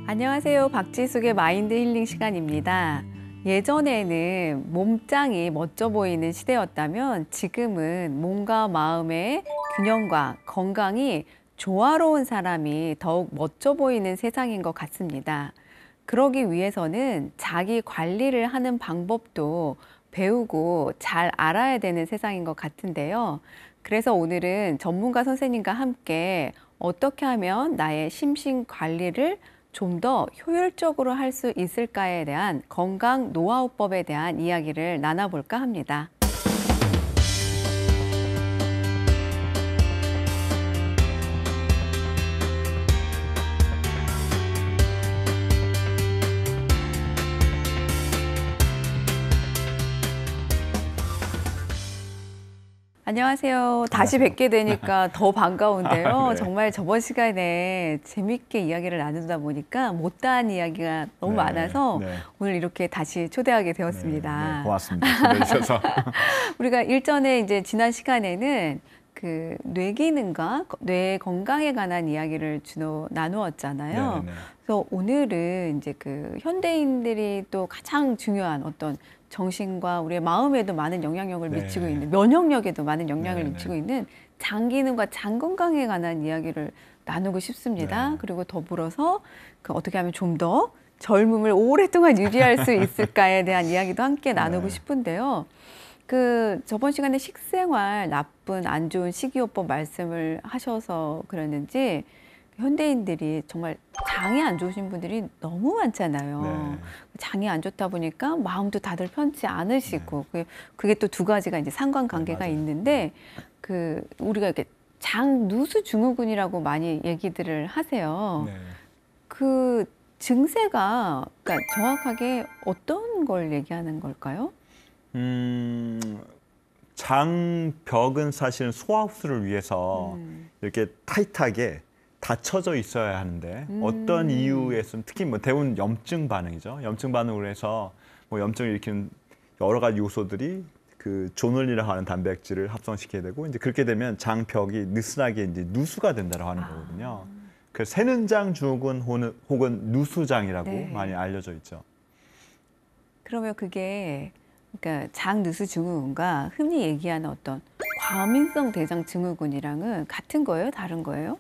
안녕하세요. 박지숙의 마인드 힐링 시간입니다. 예전에는 몸짱이 멋져 보이는 시대였다면 지금은 몸과 마음의 균형과 건강이 조화로운 사람이 더욱 멋져 보이는 세상인 것 같습니다. 그러기 위해서는 자기 관리를 하는 방법도 배우고 잘 알아야 되는 세상인 것 같은데요. 그래서 오늘은 전문가 선생님과 함께 어떻게 하면 나의 심신 관리를 좀 더 효율적으로 할 수 있을까에 대한 건강 노하우법에 대한 이야기를 나눠볼까 합니다. 안녕하세요. 다시 뵙게 되니까 더 반가운데요. 네. 정말 저번 시간에 재밌게 이야기를 나누다 보니까 못다한 이야기가 너무 네, 많아서 네. 오늘 이렇게 다시 초대하게 되었습니다. 네, 고맙습니다. 초대해 주셔서. 우리가 일전에 이제 지난 시간에는 그 뇌 기능과 뇌 건강에 관한 이야기를 주로 나누었잖아요. 네, 네. 그래서 오늘은 이제 그 현대인들이 또 가장 중요한 어떤 정신과 우리의 마음에도 많은 영향력을 네. 미치고 있는, 면역력에도 많은 영향을 네, 미치고 네. 있는 장 기능과 장 건강에 관한 이야기를 나누고 싶습니다. 네. 그리고 더불어서 그 어떻게 하면 좀 더 젊음을 오랫동안 유지할 수 있을까에 대한 이야기도 함께 나누고 네. 싶은데요. 그 저번 시간에 식생활 나쁜 안 좋은 식이요법 말씀을 하셔서 그랬는지 현대인들이 정말 장이 안 좋으신 분들이 너무 많잖아요. 네. 장이 안 좋다 보니까 마음도 다들 편치 않으시고 그게 또 두 가지가 이제 상관관계가 네, 맞아요. 있는데 그 우리가 이렇게 장 누수 증후군이라고 많이 얘기들을 하세요. 네. 그 증세가 그러니까 정확하게 어떤 걸 얘기하는 걸까요? 장벽은 사실은 소화 흡수를 위해서 이렇게 타이트하게 닫혀져 있어야 하는데 어떤 이유에서는 특히 뭐 대부분 염증 반응이죠. 염증 반응으로 해서 뭐 염증을 일으키는 여러 가지 요소들이 그 조놀리라고 하는 단백질을 합성시키게 되고 이제 그렇게 되면 장벽이 느슨하게 이제 누수가 된다고 하는 거거든요. 그 새는장 증후군 혹은 누수장이라고 네. 많이 알려져 있죠. 그러면 그게 그러니까 장 누수 증후군과 흔히 얘기하는 어떤 과민성 대장 증후군이랑은 같은 거예요? 다른 거예요?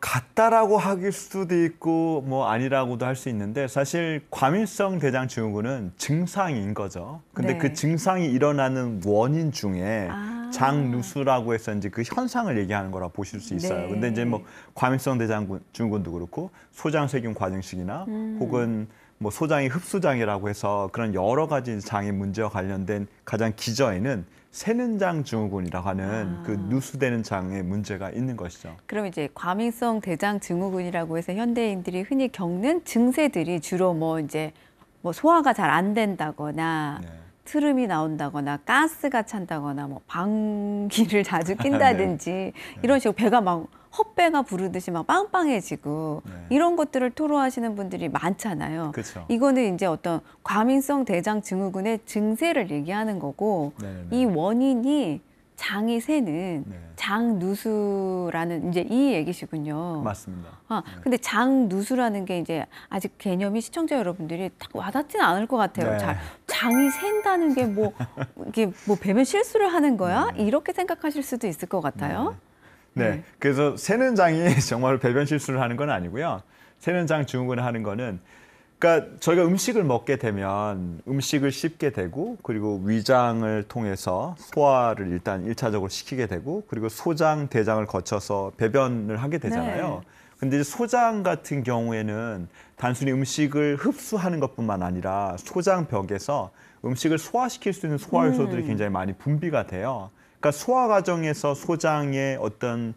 같다라고 할 수도 있고 뭐 아니라고도 할 수 있는데 사실 과민성 대장 증후군은 증상인 거죠. 근데 네. 그 증상이 일어나는 원인 중에 아. 장누수라고 해서 이제 그 현상을 얘기하는 거라 보실 수 있어요. 네. 근데 이제 뭐 과민성 대장 증후군도 그렇고 소장세균 과증식이나 혹은 뭐 소장의 흡수장이라고 해서 그런 여러 가지 장의 문제와 관련된 가장 기저에는 새는장 증후군이라고 하는 그 누수되는 장의 문제가 있는 것이죠. 그럼 이제 과민성 대장 증후군이라고 해서 현대인들이 흔히 겪는 증세들이 주로 뭐 이제 뭐 소화가 잘 안 된다거나 네. 트름이 나온다거나 가스가 찬다거나 뭐 방귀를 자주 낀다든지 이런 식으로 배가 막 헛배가 부르듯이 막 빵빵해지고 네. 이런 것들을 토로하시는 분들이 많잖아요. 그렇죠. 이거는 이제 어떤 과민성 대장 증후군의 증세를 얘기하는 거고 네네네. 이 원인이 장이 새는 네. 장누수라는 이제 이 얘기시군요. 맞습니다. 근데 장누수라는 게 이제 아직 개념이 시청자 여러분들이 딱 와닿지는 않을 것 같아요. 네. 장이 샌다는 게 뭐 이게 뭐 배변 실수를 하는 거야? 이렇게 생각하실 수도 있을 것 같아요. 네. 그래서 새는 장이 정말 배변 실수를 하는 건 아니고요. 새는 장 증후군을 하는 거는 그러니까 저희가 음식을 먹게 되면 음식을 씹게 되고 그리고 위장을 통해서 소화를 일단 1차적으로 시키게 되고 그리고 소장, 대장을 거쳐서 배변을 하게 되잖아요. 네. 근데 이제 소장 같은 경우에는 단순히 음식을 흡수하는 것뿐만 아니라 소장벽에서 음식을 소화시킬 수 있는 소화 요소들이 굉장히 많이 분비가 돼요. 그러니까 소화 과정에서 소장의 어떤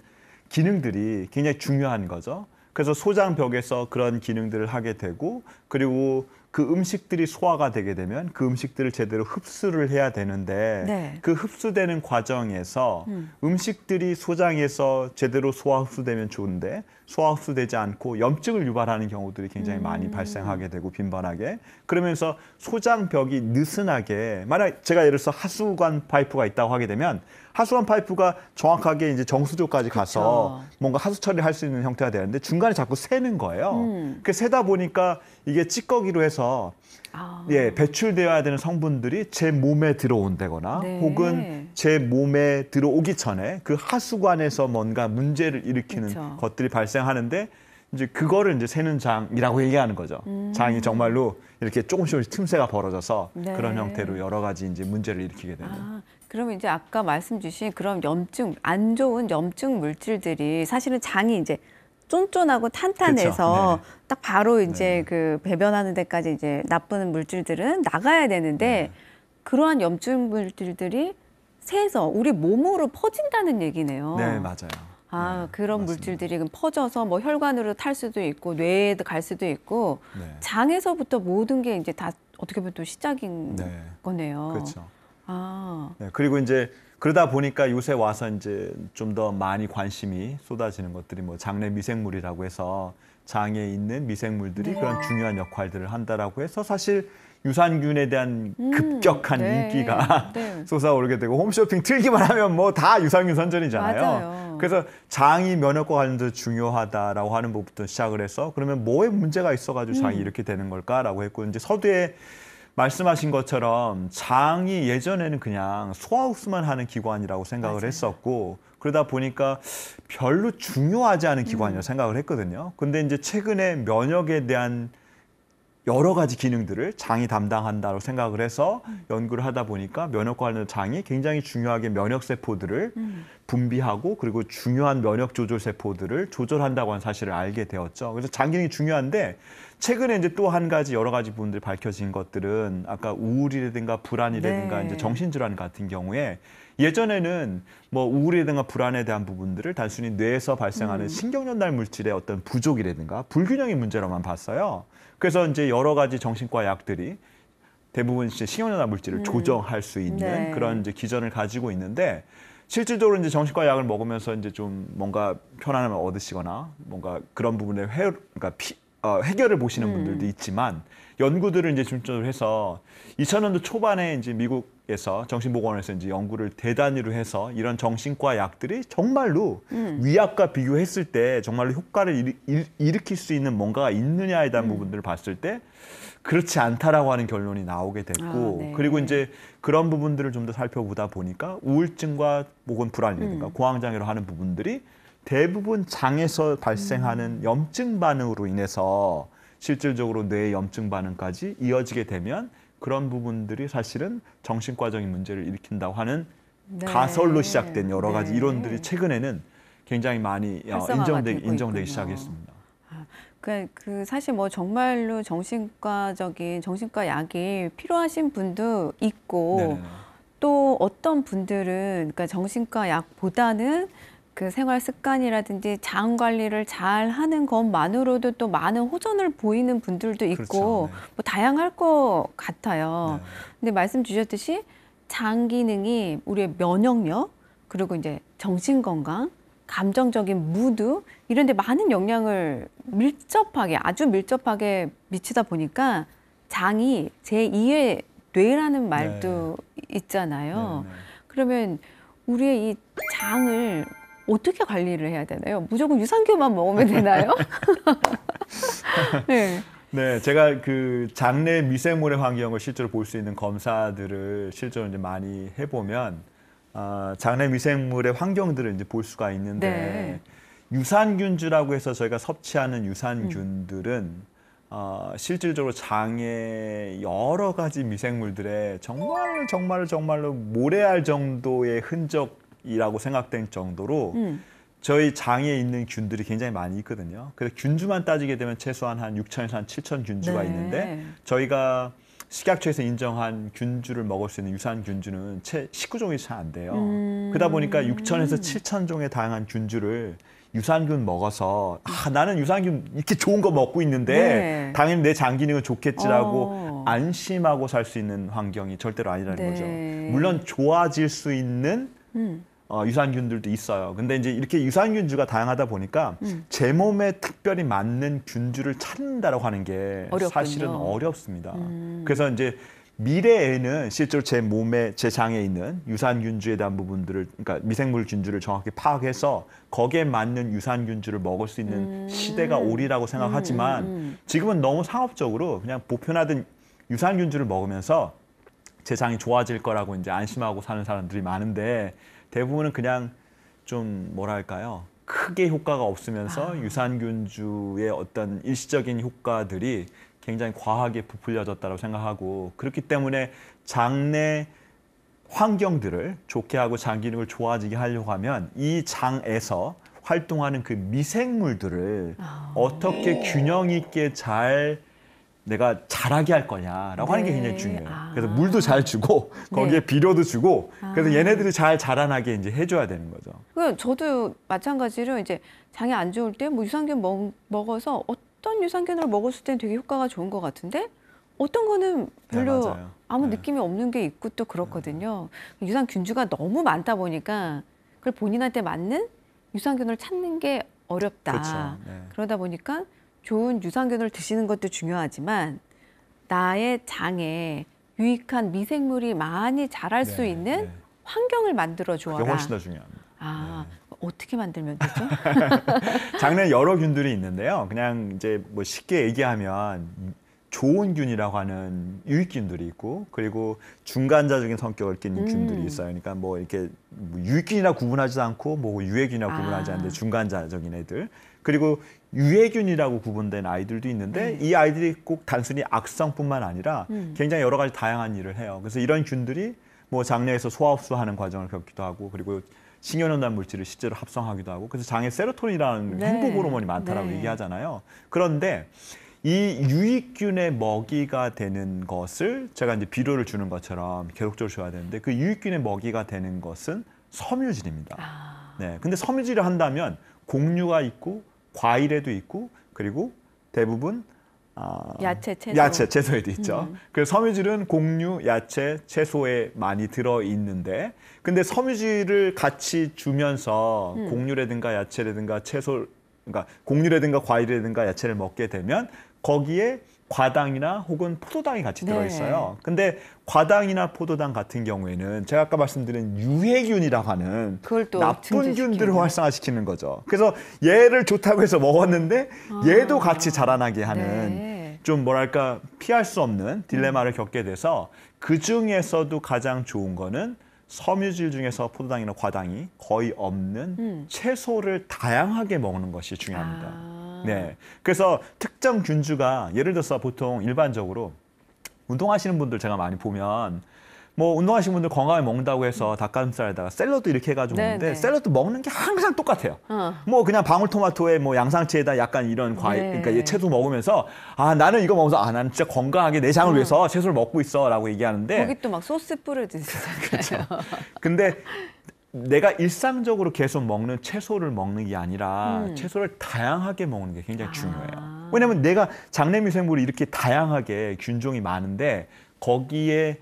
기능들이 굉장히 중요한 거죠. 그래서 소장벽에서 그런 기능들을 하게 되고 그리고 그 음식들이 소화가 되게 되면 그 음식들을 제대로 흡수를 해야 되는데 네. 그 흡수되는 과정에서 음식들이 소장에서 제대로 소화 흡수되면 좋은데 소화 흡수되지 않고 염증을 유발하는 경우들이 굉장히 많이 발생하게 되고 빈번하게 그러면서 소장벽이 느슨하게 만약 제가 예를 들어서 하수관 파이프가 있다고 하게 되면 하수관 파이프가 정확하게 이제 정수조까지 가서 그쵸. 뭔가 하수 처리할 수 있는 형태가 되는데 중간에 자꾸 새는 거예요. 그 새다 보니까 이게 찌꺼기로 해서 아. 예, 배출되어야 되는 성분들이 제 몸에 들어온다거나 네. 혹은 제 몸에 들어오기 전에 그 하수관에서 뭔가 문제를 일으키는 그쵸. 것들이 발생하는데 이제 그거를 이제 새는 장이라고 얘기하는 거죠. 장이 정말로 이렇게 조금씩 틈새가 벌어져서 네. 그런 형태로 여러 가지 이제 문제를 일으키게 되는. 아, 그러면 이제 아까 말씀 주신 그런 염증, 안 좋은 염증 물질들이 사실은 장이 이제 쫀쫀하고 탄탄해서 그쵸. 딱 바로 이제 네. 그 배변하는 데까지 이제 나쁜 물질들은 나가야 되는데 그러한 염증 물질들이 새서 우리 몸으로 퍼진다는 얘기네요. 네, 맞아요. 아, 네, 그런 맞습니다. 물질들이 그럼 퍼져서 뭐 혈관으로 탈 수도 있고 뇌에도 갈 수도 있고 네. 장에서부터 모든 게 이제 다 어떻게 보면 또 시작인 네. 거네요. 그렇죠. 아, 네, 그리고 이제 그러다 보니까 요새 와서 이제 좀 더 많이 관심이 쏟아지는 것들이 뭐 장내 미생물이라고 해서 장에 있는 미생물들이 네. 그런 중요한 역할들을 한다라고 해서 사실 유산균에 대한 급격한 네. 인기가 네. 솟아오르게 되고 홈쇼핑 틀기만 하면 뭐 다 유산균 선전이잖아요. 맞아요. 그래서 장이 면역과 관련돼서 중요하다라고 하는 부분부터 시작을 해서 그러면 뭐에 문제가 있어가지고 장이 이렇게 되는 걸까라고 했고 이제 서두에 말씀하신 것처럼 장이 예전에는 그냥 소화흡수만 하는 기관이라고 생각을 맞아요. 했었고 그러다 보니까 별로 중요하지 않은 기관이라고 생각을 했거든요. 근데 이제 최근에 면역에 대한 여러 가지 기능들을 장이 담당한다고 생각을 해서 연구를 하다 보니까 면역과 관련된 장이 굉장히 중요하게 면역 세포들을 분비하고 그리고 중요한 면역 조절 세포들을 조절한다고 하는 사실을 알게 되었죠. 그래서 장 기능이 중요한데 최근에 이제 또 한 가지 여러 가지 부분들이 밝혀진 것들은 아까 우울이라든가 불안이라든가 네. 이제 정신질환 같은 경우에 예전에는 뭐 우울이라든가 불안에 대한 부분들을 단순히 뇌에서 발생하는 신경전달 물질의 어떤 부족이라든가 불균형의 문제로만 봤어요. 그래서 이제 여러 가지 정신과 약들이 대부분 이제 신경전달 물질을 조정할 수 있는 네. 그런 이제 기전을 가지고 있는데 실질적으로 이제 정신과 약을 먹으면서 이제 좀 뭔가 편안함을 얻으시거나 뭔가 그런 부분에 그러니까 해결을 보시는 분들도 있지만 연구들을 이제 중점으로 해서 2000년도 초반에 이제 미국에서 정신보건원에서 이제 연구를 대단위로 해서 이런 정신과 약들이 정말로 위약과 비교했을 때 정말로 효과를 일으킬 수 있는 뭔가가 있느냐에 대한 부분들을 봤을 때 그렇지 않다라고 하는 결론이 나오게 됐고 아, 네. 그리고 이제 그런 부분들을 좀 더 살펴보다 보니까 우울증과 혹은 불안이라든가 공황장애로 하는 부분들이 대부분 장에서 발생하는 염증 반응으로 인해서 실질적으로 뇌의 염증 반응까지 이어지게 되면 그런 부분들이 사실은 정신과적인 문제를 일으킨다고 하는 네. 가설로 시작된 여러 가지 네. 이론들이 최근에는 굉장히 많이 활성화가 되고 인정되기 있군요. 시작했습니다. 그 사실 뭐 정말로 정신과적인 정신과 약이 필요하신 분도 있고 네네네. 또 어떤 분들은 그러니까 정신과 약보다는 그 생활 습관이라든지 장 관리를 잘 하는 것만으로도 또 많은 호전을 보이는 분들도 있고 그렇죠. 네. 뭐 다양할 것 같아요. 네. 근데 말씀 주셨듯이 장 기능이 우리의 면역력 그리고 이제 정신 건강, 감정적인 무드 이런 데 많은 영향을 밀접하게 아주 밀접하게 미치다 보니까 장이 제2의 뇌라는 말도 있잖아요. 네네. 그러면 우리의 이 장을 어떻게 관리를 해야 되나요? 무조건 유산균만 먹으면 되나요? 네. 네, 제가 그 장내 미생물의 환경을 실제로 볼 수 있는 검사들을 실제로 이제 많이 해보면 장내 미생물의 환경들을 이제 볼 수가 있는데 유산균주라고 해서 저희가 섭취하는 유산균들은 실질적으로 장의 여러 가지 미생물들의 정말로 모래알 정도의 흔적이라고 생각될 정도로 저희 장에 있는 균들이 굉장히 많이 있거든요. 그래서 균주만 따지게 되면 최소한 한 6천에서 한 7천 균주가 네. 있는데 저희가 식약처에서 인정한 균주를 먹을 수 있는 유산균주는 채 19종이 채 안 돼요. 그러다 보니까 6천에서 7천 종의 다양한 균주를 유산균 먹어서 나는 유산균 이렇게 좋은 거 먹고 있는데 네. 당연히 내 장 기능은 좋겠지라고 안심하고 살 수 있는 환경이 절대로 아니라는 네. 거죠. 물론 좋아질 수 있는 유산균들도 있어요. 근데 이제 이렇게 유산균주가 다양하다 보니까 제 몸에 특별히 맞는 균주를 찾는다라고 하는 게 어렵군요. 사실은 어렵습니다. 그래서 이제 미래에는 실제로 제 몸에 제 장에 있는 유산균주에 대한 부분들을 그러니까 미생물균주를 정확히 파악해서 거기에 맞는 유산균주를 먹을 수 있는 시대가 오리라고 생각하지만 지금은 너무 상업적으로 그냥 보편화된 유산균주를 먹으면서 제 장이 좋아질 거라고 이제 안심하고 사는 사람들이 많은데 대부분은 그냥 좀 뭐랄까요? 크게 효과가 없으면서 유산균주의 어떤 일시적인 효과들이 굉장히 과하게 부풀려졌다고 생각하고 그렇기 때문에 장내 환경들을 좋게 하고 장 기능을 좋아지게 하려고 하면 이 장에서 활동하는 그 미생물들을 어떻게 균형 있게 잘 내가 자라게 할 거냐라고 하는 게 굉장히 중요해요. 그래서 물도 잘 주고 거기에 비료도 주고 그래서 얘네들이 잘 자라나게 이제 해줘야 되는 거죠. 저도 마찬가지로 이제 장이 안 좋을 때 뭐 유산균 먹어서 어떤 유산균을 먹었을 땐 되게 효과가 좋은 것 같은데 어떤 거는 별로 네, 아무 네. 느낌이 없는 게 있고 또 그렇거든요. 유산균주가 너무 많다 보니까 그걸 본인한테 맞는 유산균을 찾는 게 어렵다. 그렇죠. 네. 그러다 보니까 좋은 유산균을 드시는 것도 중요하지만 나의 장에 유익한 미생물이 많이 자랄 수 네, 있는 네. 환경을 만들어 주어라. 그게 훨씬 더 중요합니다. 어떻게 만들면 되죠? 장내에 여러 균들이 있는데요. 그냥 이제 뭐 쉽게 얘기하면 좋은 균이라고 하는 유익균들이 있고 그리고 중간자적인 성격을 띠는 균들이 있어요. 그러니까 뭐 이렇게 뭐 유익균이라 구분하지도 않고 뭐 유해균이라 구분하지 않는데 중간자적인 애들. 그리고 유해균이라고 구분된 아이들도 있는데 이 아이들이 꼭 단순히 악성뿐만 아니라 굉장히 여러 가지 다양한 일을 해요. 그래서 이런 균들이 뭐 장내에서 소화흡수하는 과정을 겪기도 하고 그리고 신경전달 물질을 실제로 합성하기도 하고 그래서 장에 세로토닌이라는 행복 호르몬이 많다라고 얘기하잖아요. 그런데 이 유익균의 먹이가 되는 것을 제가 이제 비료를 주는 것처럼 계속적으로 줘야 되는데 그 유익균의 먹이가 되는 것은 섬유질입니다. 네, 근데 섬유질을 한다면 곡류가 있고 과일에도 있고 그리고 대부분 야채, 채소. 야채, 채소에도 있죠. 그래서 섬유질은 곡류, 야채, 채소에 많이 들어 있는데, 근데 섬유질을 같이 주면서 곡류라든가 야채라든가 채소, 그러니까 곡류라든가 과일이라든가 야채를 먹게 되면 거기에 과당이나 혹은 포도당이 같이 들어 있어요. 근데 과당이나 포도당 같은 경우에는 제가 아까 말씀드린 유해균이라고 하는 그걸 또 나쁜 증진시키는. 균들을 활성화시키는 거죠. 그래서 얘를 좋다고 해서 먹었는데 얘도 같이 자라나게 하는 좀 뭐랄까 피할 수 없는 딜레마를 겪게 돼서 그 중에서도 가장 좋은 거는 섬유질 중에서 포도당이나 과당이 거의 없는 채소를 다양하게 먹는 것이 중요합니다. 네, 그래서 특정 균주가 예를 들어서 보통 일반적으로 운동하시는 분들 제가 많이 보면 뭐 운동하시는 분들 건강하게 먹는다고 해서 닭가슴살에다가 샐러드 이렇게 해가지고 먹는데 샐러드 먹는 게 항상 똑같아요. 뭐 그냥 방울토마토에 뭐 양상추에다 약간 이런 과일, 그러니까 이 채소 먹으면서 나는 이거 먹어서 나는 진짜 건강하게 내 장을 위해서 채소를 먹고 있어라고 얘기하는데 거기 또 막 소스 뿌려 드시잖아요. 근데 내가 일상적으로 계속 먹는 채소를 먹는 게 아니라 채소를 다양하게 먹는 게 굉장히 중요해요. 왜냐하면 내가 장내 미생물이 이렇게 다양하게 균종이 많은데 거기에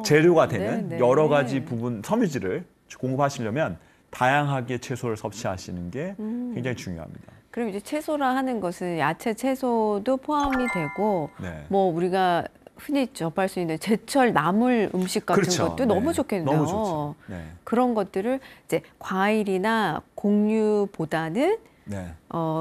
재료가 되는 여러 가지 부분 섬유질을 공급하시려면 다양하게 채소를 섭취하시는 게 굉장히 중요합니다. 그럼 이제 채소라 하는 것은 야채, 채소도 포함이 되고 네. 뭐 우리가 흔히 접할 수 있는 제철 나물 음식 같은 그렇죠. 것도 너무 좋겠네요. 너무 좋죠. 네. 그런 것들을 이제 과일이나 곡류보다는 네.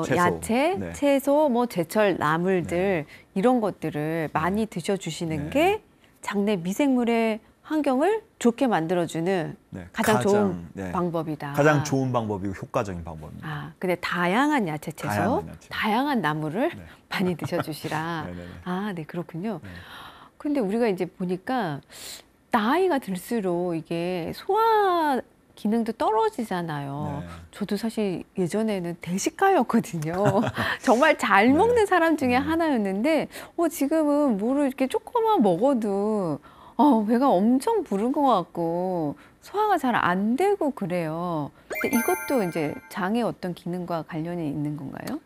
채소. 야채, 네. 채소, 뭐 제철 나물들 이런 것들을 많이 드셔주시는 게 장내 미생물의 환경을 좋게 만들어주는 가장 좋은 방법이다. 가장 좋은 방법이고 효과적인 방법입니다. 근데 다양한 야채, 채소, 다양한 나물을 많이 드셔주시라. 네, 그렇군요. 근데 우리가 이제 보니까 나이가 들수록 이게 소화 기능도 떨어지잖아요. 저도 사실 예전에는 대식가였거든요. 정말 잘 먹는 사람 중에 하나였는데 지금은 뭐를 이렇게 조금만 먹어도 배가 엄청 부른 것 같고 소화가 잘 안 되고 그래요. 근데 이것도 이제 장의 어떤 기능과 관련이 있는 건가요?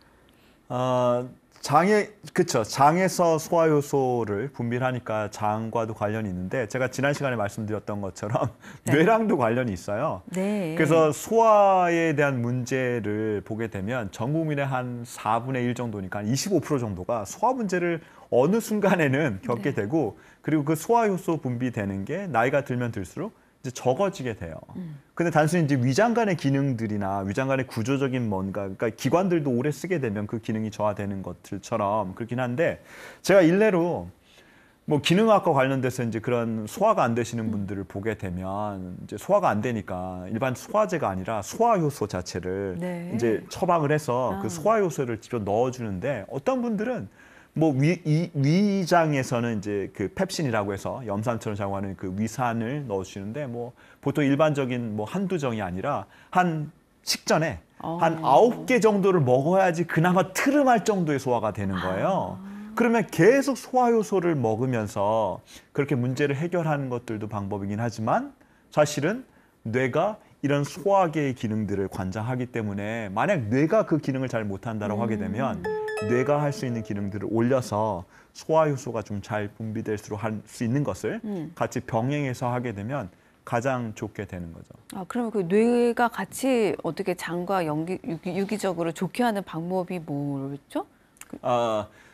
그쵸. 장에서 소화 효소를 분비하니까 장과도 관련이 있는데 제가 지난 시간에 말씀드렸던 것처럼 네. 뇌랑도 관련이 있어요. 네. 그래서 소화에 대한 문제를 보게 되면 전 국민의 한 4분의 1 정도니까 한 25% 정도가 소화 문제를 어느 순간에는 겪게 네. 되고 그리고 그 소화 효소 분비되는 게 나이가 들면 들수록 이제 적어지게 돼요. 근데 단순히 이제 위장관의 기능들이나 위장관의 구조적인 뭔가, 그러니까 기관들도 오래 쓰게 되면 그 기능이 저하되는 것들처럼 그렇긴 한데 제가 일례로 뭐 기능학과 관련돼서 이제 그런 소화가 안 되시는 분들을 보게 되면 이제 소화가 안 되니까 일반 소화제가 아니라 소화 효소 자체를 네. 이제 처방을 해서 그 소화 효소를 직접 넣어주는데 어떤 분들은 뭐 위장에서는 이제 그 펩신이라고 해서 염산처럼 작용하는 그 위산을 넣어주시는데 뭐 보통 일반적인 뭐 한두 정이 아니라 한 식전에 한 9개 정도를 먹어야지 그나마 트름할 정도의 소화가 되는 거예요. 그러면 계속 소화 효소를 먹으면서 그렇게 문제를 해결하는 것들도 방법이긴 하지만 사실은 뇌가 이런 소화계의 기능들을 관장하기 때문에 만약 뇌가 그 기능을 잘 못한다고 하게 되면 뇌가 할 수 있는 기능들을 올려서 소화 효소가 좀 잘 분비될수록 할 수 있는 것을 같이 병행해서 하게 되면 가장 좋게 되는 거죠. 아, 그러면 그 뇌가 같이 어떻게 장과 유기적으로 좋게 하는 방법이 뭐였죠?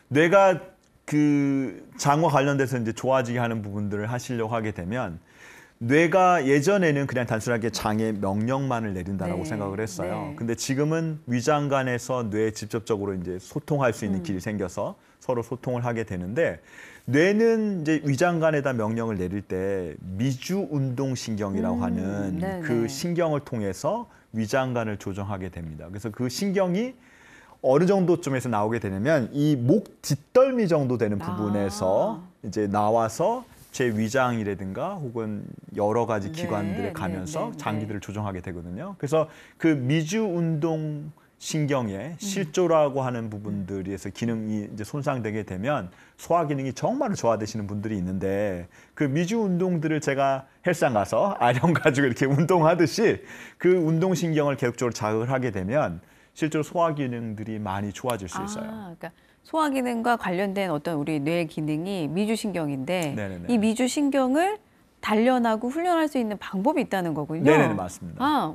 뇌가 그 장과 관련돼서 이제 좋아지게 하는 부분들을 하시려고 하게 되면 뇌가 예전에는 그냥 단순하게 장의 명령만을 내린다라고 네, 생각을 했어요. 네. 근데 지금은 위장관에서 뇌에 직접적으로 이제 소통할 수 있는 길이 생겨서 서로 소통을 하게 되는데 뇌는 이제 위장관에다 명령을 내릴 때 미주 운동 신경이라고 하는 네, 그 네. 신경을 통해서 위장관을 조정하게 됩니다. 그래서 그 신경이 어느 정도쯤에서 나오게 되냐면 이 목 뒷덜미 정도 되는 부분에서 이제 나와서 제 위장이라든가 혹은 여러 가지 네, 기관들에 네, 가면서 네, 장기들을 조정하게 되거든요. 그래서 그 미주 운동 신경의 실조라고 하는 부분들에서 기능이 이제 손상되게 되면 소화 기능이 정말로 저하되시는 분들이 있는데 그 미주 운동들을 제가 헬스장 가서 아령 가지고 이렇게 운동하듯이 그 운동 신경을 계속적으로 자극을 하게 되면 실제로 소화 기능들이 많이 좋아질 수 있어요. 그러니까 소화 기능과 관련된 어떤 우리 뇌 기능이 미주신경인데 네네네. 이 미주신경을 단련하고 훈련할 수 있는 방법이 있다는 거군요. 네네 맞습니다. 아,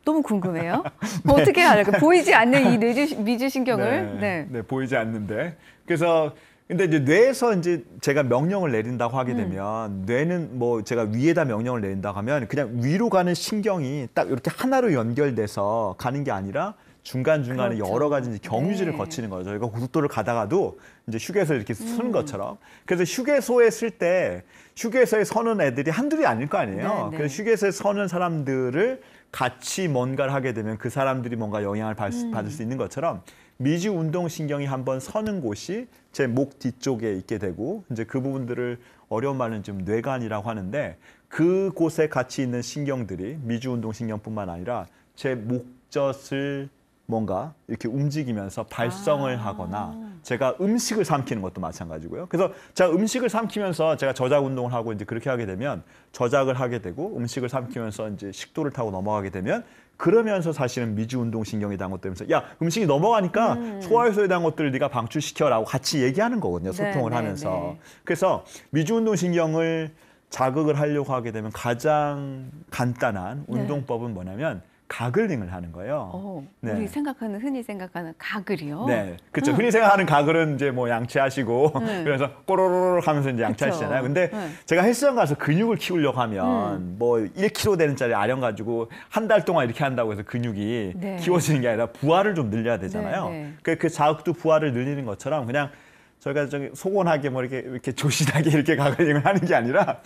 너무 궁금해요. 어떻게 알아요? 보이지 않는 이 미주신경을. 네, 보이지 않는데. 그래서 근데 이제 뇌에서 이제 제가 명령을 내린다고 하게 되면 뇌는 뭐 제가 위에다 명령을 내린다고 하면 그냥 위로 가는 신경이 딱 이렇게 하나로 연결돼서 가는 게 아니라 중간중간에 그렇죠. 여러 가지 이제 경유지를 네. 거치는 거죠. 저희가 고속도로를 가다가도 이제 휴게소에 이렇게 쓰는 것처럼. 그래서 휴게소에 쓸 때 휴게소에 서는 애들이 한둘이 아닐 거 아니에요. 네, 네. 그래서 휴게소에 서는 사람들을 같이 뭔가를 하게 되면 그 사람들이 뭔가 영향을 받을 수 있는 것처럼 미주 운동 신경이 한번 서는 곳이 제 목 뒤쪽에 있게 되고 이제 그 부분들을 어려운 말은 좀 뇌관이라고 하는데 그곳에 같이 있는 신경들이 미주 운동 신경뿐만 아니라 제 목젖을 뭔가 이렇게 움직이면서 발성을 하거나 제가 음식을 삼키는 것도 마찬가지고요. 그래서 제가 음식을 삼키면서 제가 저작 운동을 하고 이제 그렇게 하게 되면 저작을 하게 되고 음식을 삼키면서 이제 식도를 타고 넘어가게 되면 그러면서 사실은 미주 운동 신경에 대한 것들 면서 야 음식이 넘어가니까 소화효소에 대한 것들을 네가 방출시켜라고 같이 얘기하는 거거든요. 소통을 네, 하면서. 네. 그래서 미주 운동 신경을 자극을 하려고 하게 되면 가장 간단한 네. 운동법은 뭐냐면 가글링을 하는 거예요. 네. 우리 흔히 생각하는 가글이요. 네, 그렇죠. 흔히 생각하는 가글은 이제 뭐 양치하시고 그래서 꼬로로록 하면서 이제 양치하시잖아요. 근데 네. 제가 헬스장 가서 근육을 키우려고 하면 뭐 1kg 되는 짜리 아령 가지고 한 달 동안 이렇게 한다고 해서 근육이 네. 키워지는 게 아니라 부하를 좀 늘려야 되잖아요. 네, 그 자극도 부하를 늘리는 것처럼 그냥 저희가 저기 소곤하게 뭐 이렇게 조신하게 이렇게 가글링을 하는 게 아니라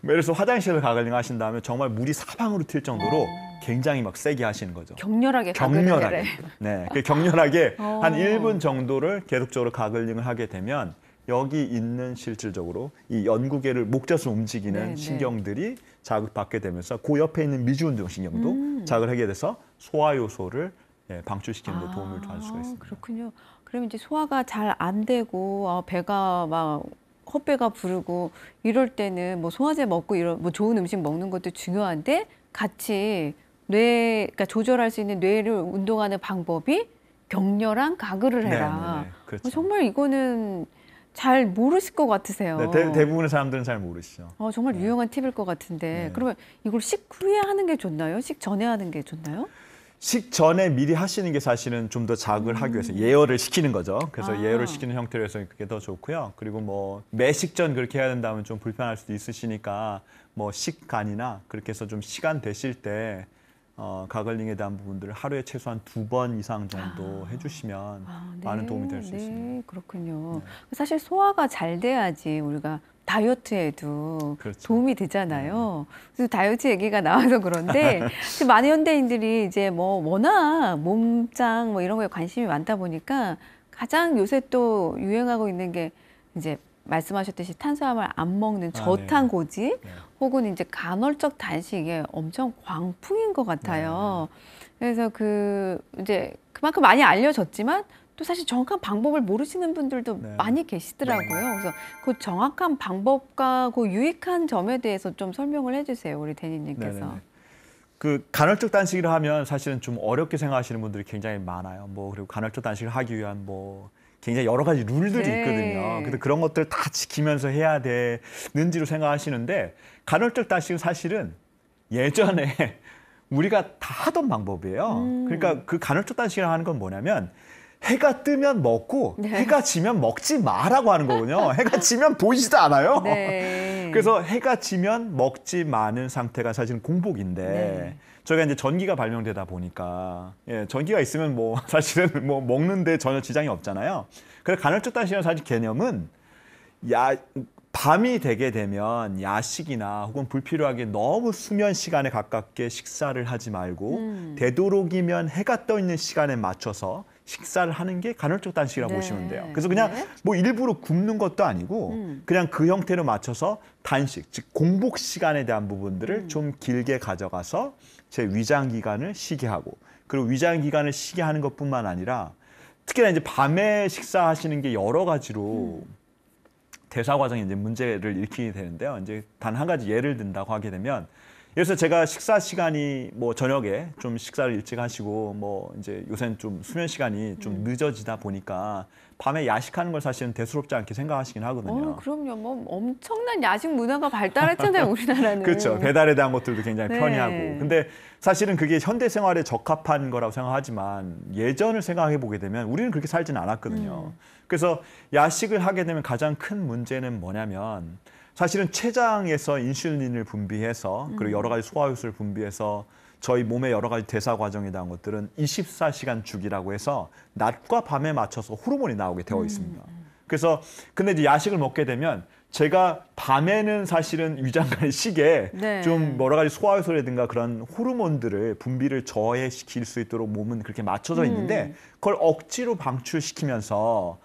뭐 예를 들어서 화장실에서 가글링 하신 다음에 정말 물이 사방으로 튈 정도로 굉장히 막 세게 하시는 거죠. 격렬하게 격렬하게. 네, 그 격렬하게 어. 한 1분 정도를 계속적으로 가글링을 하게 되면 여기 있는 실질적으로 이 연구계를 목젖을 움직이는 네, 네. 신경들이 자극받게 되면서 그 옆에 있는 미주운동 신경도 자극을 하게 돼서 소화 요소를 방출시키는 데 도움을 받을 수가 있습니다. 그렇군요. 그럼 이제 소화가 잘 안 되고 배가 막 헛배가 부르고 이럴 때는 뭐 소화제 먹고 이런 뭐 좋은 음식 먹는 것도 중요한데 같이 그러니까 조절할 수 있는 뇌를 운동하는 방법이 격렬한 가글을 해라. 네네네. 그렇죠. 정말 이거는 잘 모르실 것 같으세요. 네, 대부분의 사람들은 잘 모르시죠. 정말 유용한 팁일 것 같은데 네. 그러면 이걸 식후에 하는 게 좋나요? 식전에 하는 게 좋나요? 식전에 미리 하시는 게 사실은 좀 더 자극을 하기 위해서 예열을 시키는 거죠. 그래서 아. 예열을 시키는 형태로 해서 그게 더 좋고요. 그리고 뭐 매식전 그렇게 해야 된다면 좀 불편할 수도 있으시니까 뭐 식간이나 그렇게 해서 좀 시간 되실 때 가글링에 대한 부분들을 하루에 최소한 2번 이상 정도 해주시면 네. 많은 도움이 될 수 네, 있습니다. 그렇군요. 사실 소화가 잘 돼야지 우리가 다이어트에도 그렇죠. 도움이 되잖아요. 그래서 다이어트 얘기가 나와서 그런데 지금 많은 현대인들이 이제 뭐 워낙 몸짱 뭐 이런 거에 관심이 많다 보니까 가장 요새 또 유행하고 있는 게 이제 말씀하셨듯이 탄수화물 안 먹는 저탄고지 네. 혹은 이제 간헐적 단식이 엄청 광풍인 것 같아요. 그래서 이제 그만큼 많이 알려졌지만 또 사실 정확한 방법을 모르시는 분들도 네. 많이 계시더라고요. 그래서 그 정확한 방법과 그 유익한 점에 대해서 좀 설명을 해주세요, 우리 대니님께서. 네네네. 그 간헐적 단식을 하면 사실은 좀 어렵게 생각하시는 분들이 굉장히 많아요. 뭐 그리고 간헐적 단식을 하기 위한 뭐 굉장히 여러 가지 룰들이 네. 있거든요. 근데 그런 것들 다 지키면서 해야 되는지로 생각하시는데 간헐적 단식은 사실은 예전에 우리가 다 하던 방법이에요. 그러니까 그 간헐적 단식을 하는 건 뭐냐면 해가 뜨면 먹고 네. 해가 지면 먹지 마라고 하는 거군요. 해가 지면 보이지도 않아요. 네. 그래서 해가 지면 먹지 마는 상태가 사실은 공복인데 네. 저희가 이제 전기가 발명되다 보니까 전기가 있으면 뭐 사실은 뭐 먹는데 전혀 지장이 없잖아요. 그래서 간헐적 단식이라는 사실 개념은 밤이 되게 되면 야식이나 혹은 불필요하게 너무 수면 시간에 가깝게 식사를 하지 말고 되도록이면 해가 떠 있는 시간에 맞춰서 식사를 하는 게 간헐적 단식이라고 네. 보시면 돼요. 그래서 그냥 네. 뭐 일부러 굶는 것도 아니고 그냥 그 형태로 맞춰서 단식, 즉 공복 시간에 대한 부분들을 좀 길게 가져가서 제 위장 기관을 쉬게 하고 그리고 위장 기관을 쉬게 하는 것뿐만 아니라 특히나 이제 밤에 식사하시는 게 여러 가지로 대사 과정에 이제 문제를 일으키게 되는데요. 이제 단 한 가지 예를 든다고 하게 되면 그래서 제가 식사 시간이 뭐 저녁에 좀 식사를 일찍 하시고 뭐 이제 요새는 좀 수면 시간이 좀 늦어지다 보니까 밤에 야식하는 걸 사실은 대수롭지 않게 생각하시긴 하거든요. 그럼요. 뭐 엄청난 야식 문화가 발달했잖아요, 우리나라는. 그렇죠. 배달에 대한 것들도 굉장히 네. 편리하고. 근데 사실은 그게 현대 생활에 적합한 거라고 생각하지만 예전을 생각해 보게 되면 우리는 그렇게 살지는 않았거든요. 그래서 야식을 하게 되면 가장 큰 문제는 뭐냐면 사실은 췌장에서 인슐린을 분비해서 그리고 여러 가지 소화효소를 분비해서 저희 몸의 여러 가지 대사 과정에 대한 것들은 24시간 주기라고 해서 낮과 밤에 맞춰서 호르몬이 나오게 되어 있습니다. 그래서 근데 이제 야식을 먹게 되면 제가 밤에는 사실은 위장관이 쉬게 네. 좀 여러 가지 소화효소라든가 그런 호르몬들을 분비를 저해시킬 수 있도록 몸은 그렇게 맞춰져 있는데 그걸 억지로 방출시키면서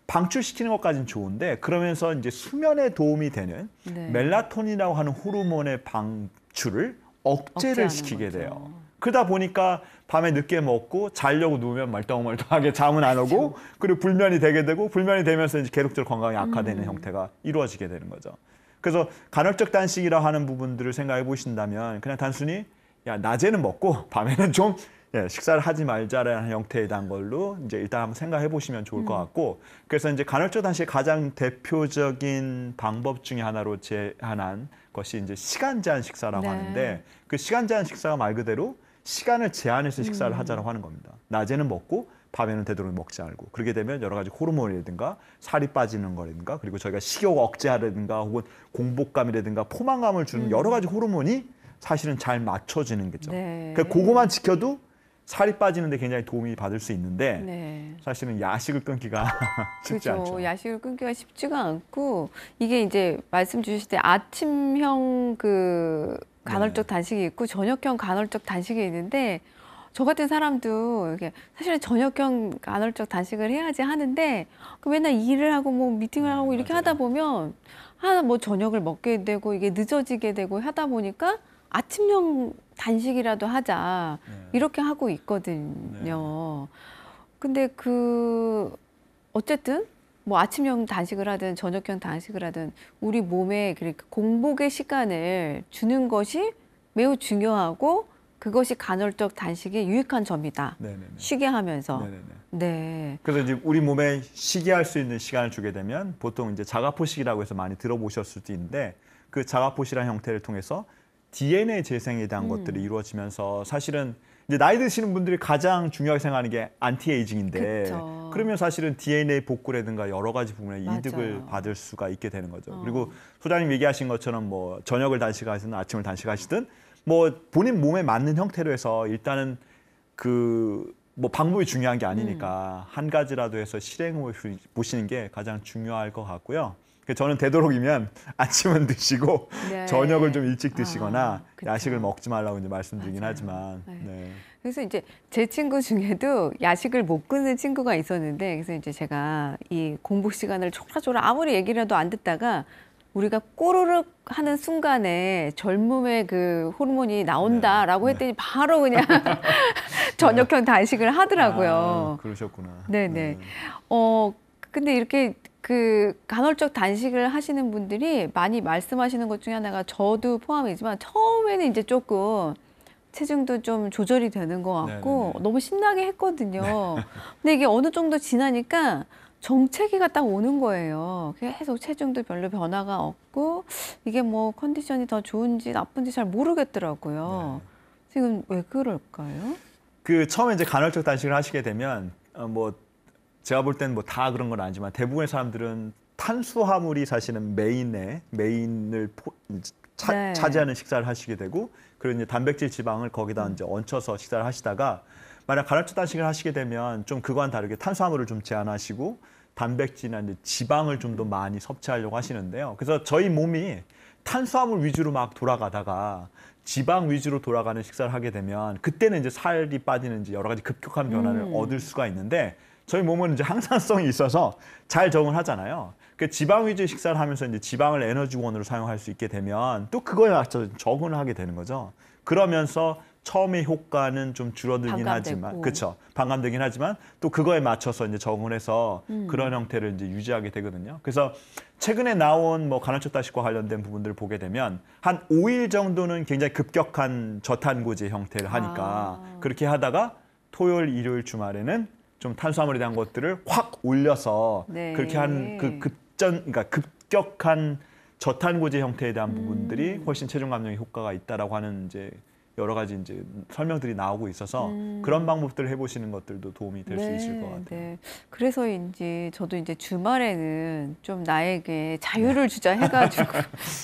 방출시키는 것까지는 좋은데 그러면서 이제 수면에 도움이 되는 네. 멜라토닌이라고 하는 호르몬의 방출을 억제를 억제하는 시키게 거죠. 돼요. 그러다 보니까 밤에 늦게 먹고 자려고 누우면 말똥말똥하게 잠은 안 오고 그리고 불면이 되게 되고 불면이 되면서 이제 계속적으로 건강이 악화되는 형태가 이루어지게 되는 거죠. 그래서 간헐적 단식이라 하는 부분들을 생각해 보신다면 그냥 단순히 낮에는 먹고 밤에는 좀 식사를 하지 말자라는 형태에 대한 걸로 이제 일단 한번 생각해 보시면 좋을 것 같고 그래서 이제 간헐적 단식의 가장 대표적인 방법 중에 하나로 제안한 것이 이제 시간 제한 식사라고 네. 하는데 그 시간 제한 식사가 말 그대로 시간을 제한해서 식사를 하자라고 하는 겁니다. 낮에는 먹고 밤에는 되도록 먹지 않고 그렇게 되면 여러 가지 호르몬이라든가 살이 빠지는 거라든가 그리고 저희가 식욕 억제하라든가 혹은 공복감이라든가 포만감을 주는 여러 가지 호르몬이 사실은 잘 맞춰지는 거죠. 네. 그러니까 그거만 지켜도 살이 빠지는데 굉장히 도움이 받을 수 있는데 네. 사실은 야식을 끊기가 쉽지 그죠. 않죠. 야식을 끊기가 쉽지가 않고 이게 이제 말씀 주실 때 아침형 그 간헐적 단식이 있고 저녁형 간헐적 단식이 있는데 저 같은 사람도 이게 사실은 저녁형 간헐적 단식을 해야지 하는데 그 맨날 일을 하고 뭐 미팅을 하고 이렇게 맞아요. 하다 보면 뭐 저녁을 먹게 되고 이게 늦어지게 되고 하다 보니까 아침형 단식이라도 하자 이렇게 하고 있거든요. 근데 어쨌든 뭐 아침형 단식을 하든 저녁형 단식을 하든 우리 몸에 그렇게 공복의 시간을 주는 것이 매우 중요하고 그것이 간헐적 단식의 유익한 점이다. 네네네. 쉬게 하면서. 네네네. 네. 그래서 이제 우리 몸에 쉬게 할 수 있는 시간을 주게 되면 보통 이제 자가포식이라고 해서 많이 들어보셨을 수도 있는데 그 자가포식이라는 형태를 통해서 DNA 재생에 대한 것들이 이루어지면서 사실은 이제 나이 드시는 분들이 가장 중요하게 생각하는 게 안티에이징인데 그쵸. 그러면 사실은 DNA 복구라든가 여러 가지 부분에 맞아요. 이득을 받을 수가 있게 되는 거죠. 그리고 소장님 얘기하신 것처럼 뭐 저녁을 단식하시든 아침을 단식하시든 뭐 본인 몸에 맞는 형태로 해서 일단은 그 뭐 방법이 중요한 게 아니니까 한 가지라도 해서 실행을 보시는 게 가장 중요할 것 같고요. 저는 되도록이면 아침은 드시고 네. 저녁을 좀 일찍 드시거나 그쵸. 야식을 먹지 말라고 이제 말씀드리긴 맞아요. 하지만 네. 네. 그래서 이제 제 친구 중에도 야식을 못 끊는 친구가 있었는데 그래서 이제 제가 이 공복 시간을 조라조라 아무리 얘기를 해도 안 듣다가 우리가 꼬르륵 하는 순간에 젊음의 그 호르몬이 나온다라고 했더니 바로 그냥 저녁형 단식을 하더라고요. 아, 그러셨구나. 네네. 근데 이렇게 그 간헐적 단식을 하시는 분들이 많이 말씀하시는 것 중에 하나가 저도 포함이지만 처음에는 이제 조금 체중도 좀 조절이 되는 것 같고 네네네. 너무 신나게 했거든요. 근데 이게 어느 정도 지나니까 정체기가 딱 오는 거예요. 계속 체중도 별로 변화가 없고 이게 뭐 컨디션이 더 좋은지 나쁜지 잘 모르겠더라고요. 지금 왜 그럴까요? 그 처음에 이제 간헐적 단식을 하시게 되면 뭐 제가 볼 때는 뭐 다 그런 건 아니지만 대부분의 사람들은 탄수화물이 사실은 메인을 네. 차지하는 식사를 하시게 되고 그리고 이제 단백질 지방을 거기다 이제 얹혀서 식사를 하시다가 만약 간헐적 단식을 하시게 되면 좀 그거와는 다르게 탄수화물을 좀 제한하시고 단백질이나 이제 지방을 좀 더 많이 섭취하려고 하시는데요. 그래서 저희 몸이 탄수화물 위주로 막 돌아가다가 지방 위주로 돌아가는 식사를 하게 되면 그때는 이제 살이 빠지는지 여러 가지 급격한 변화를 얻을 수가 있는데 저희 몸은 이제 항상성이 있어서 잘 적응하잖아요. 그 지방 위주 식사를 하면서 이제 지방을 에너지원으로 사용할 수 있게 되면 또 그거에 맞춰서 적응을 하게 되는 거죠. 그러면서 처음에 효과는 좀 줄어들긴 반감되고. 하지만, 그렇죠. 반감되긴 하지만 또 그거에 맞춰서 이제 적응을 해서 그런 형태를 이제 유지하게 되거든요. 그래서 최근에 나온 뭐 간헐적 단식과 관련된 부분들을 보게 되면 한 5일 정도는 굉장히 급격한 저탄고지 형태를 하니까 그렇게 하다가 토요일, 일요일 주말에는 좀 탄수화물에 대한 것들을 확 올려서 네. 그렇게 한 그 그러니까 급격한 저탄고지 형태에 대한 부분들이 훨씬 체중 감량에 효과가 있다라고 하는 이제 여러 가지 이제 설명들이 나오고 있어서 그런 방법들을 해보시는 것들도 도움이 될 수 있을 것 같아요. 네. 그래서인지 저도 이제 주말에는 좀 나에게 자유를 주자 해가지고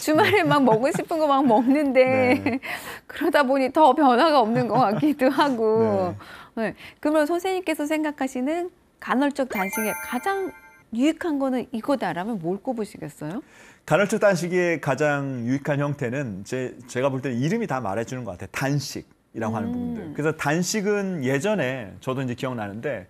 주말에 막 먹고 싶은 거 막 먹는데 네. 그러다 보니 더 변화가 없는 것 같기도 하고. 네. 그러면 선생님께서 생각하시는 간헐적 단식의 가장 유익한 거는 이거다라면 뭘 꼽으시겠어요? 간헐적 단식의 가장 유익한 형태는 제가 볼 때는 이름이 다 말해주는 것 같아요. 단식이라고 하는 부분들. 그래서 단식은 예전에 저도 이제 기억나는데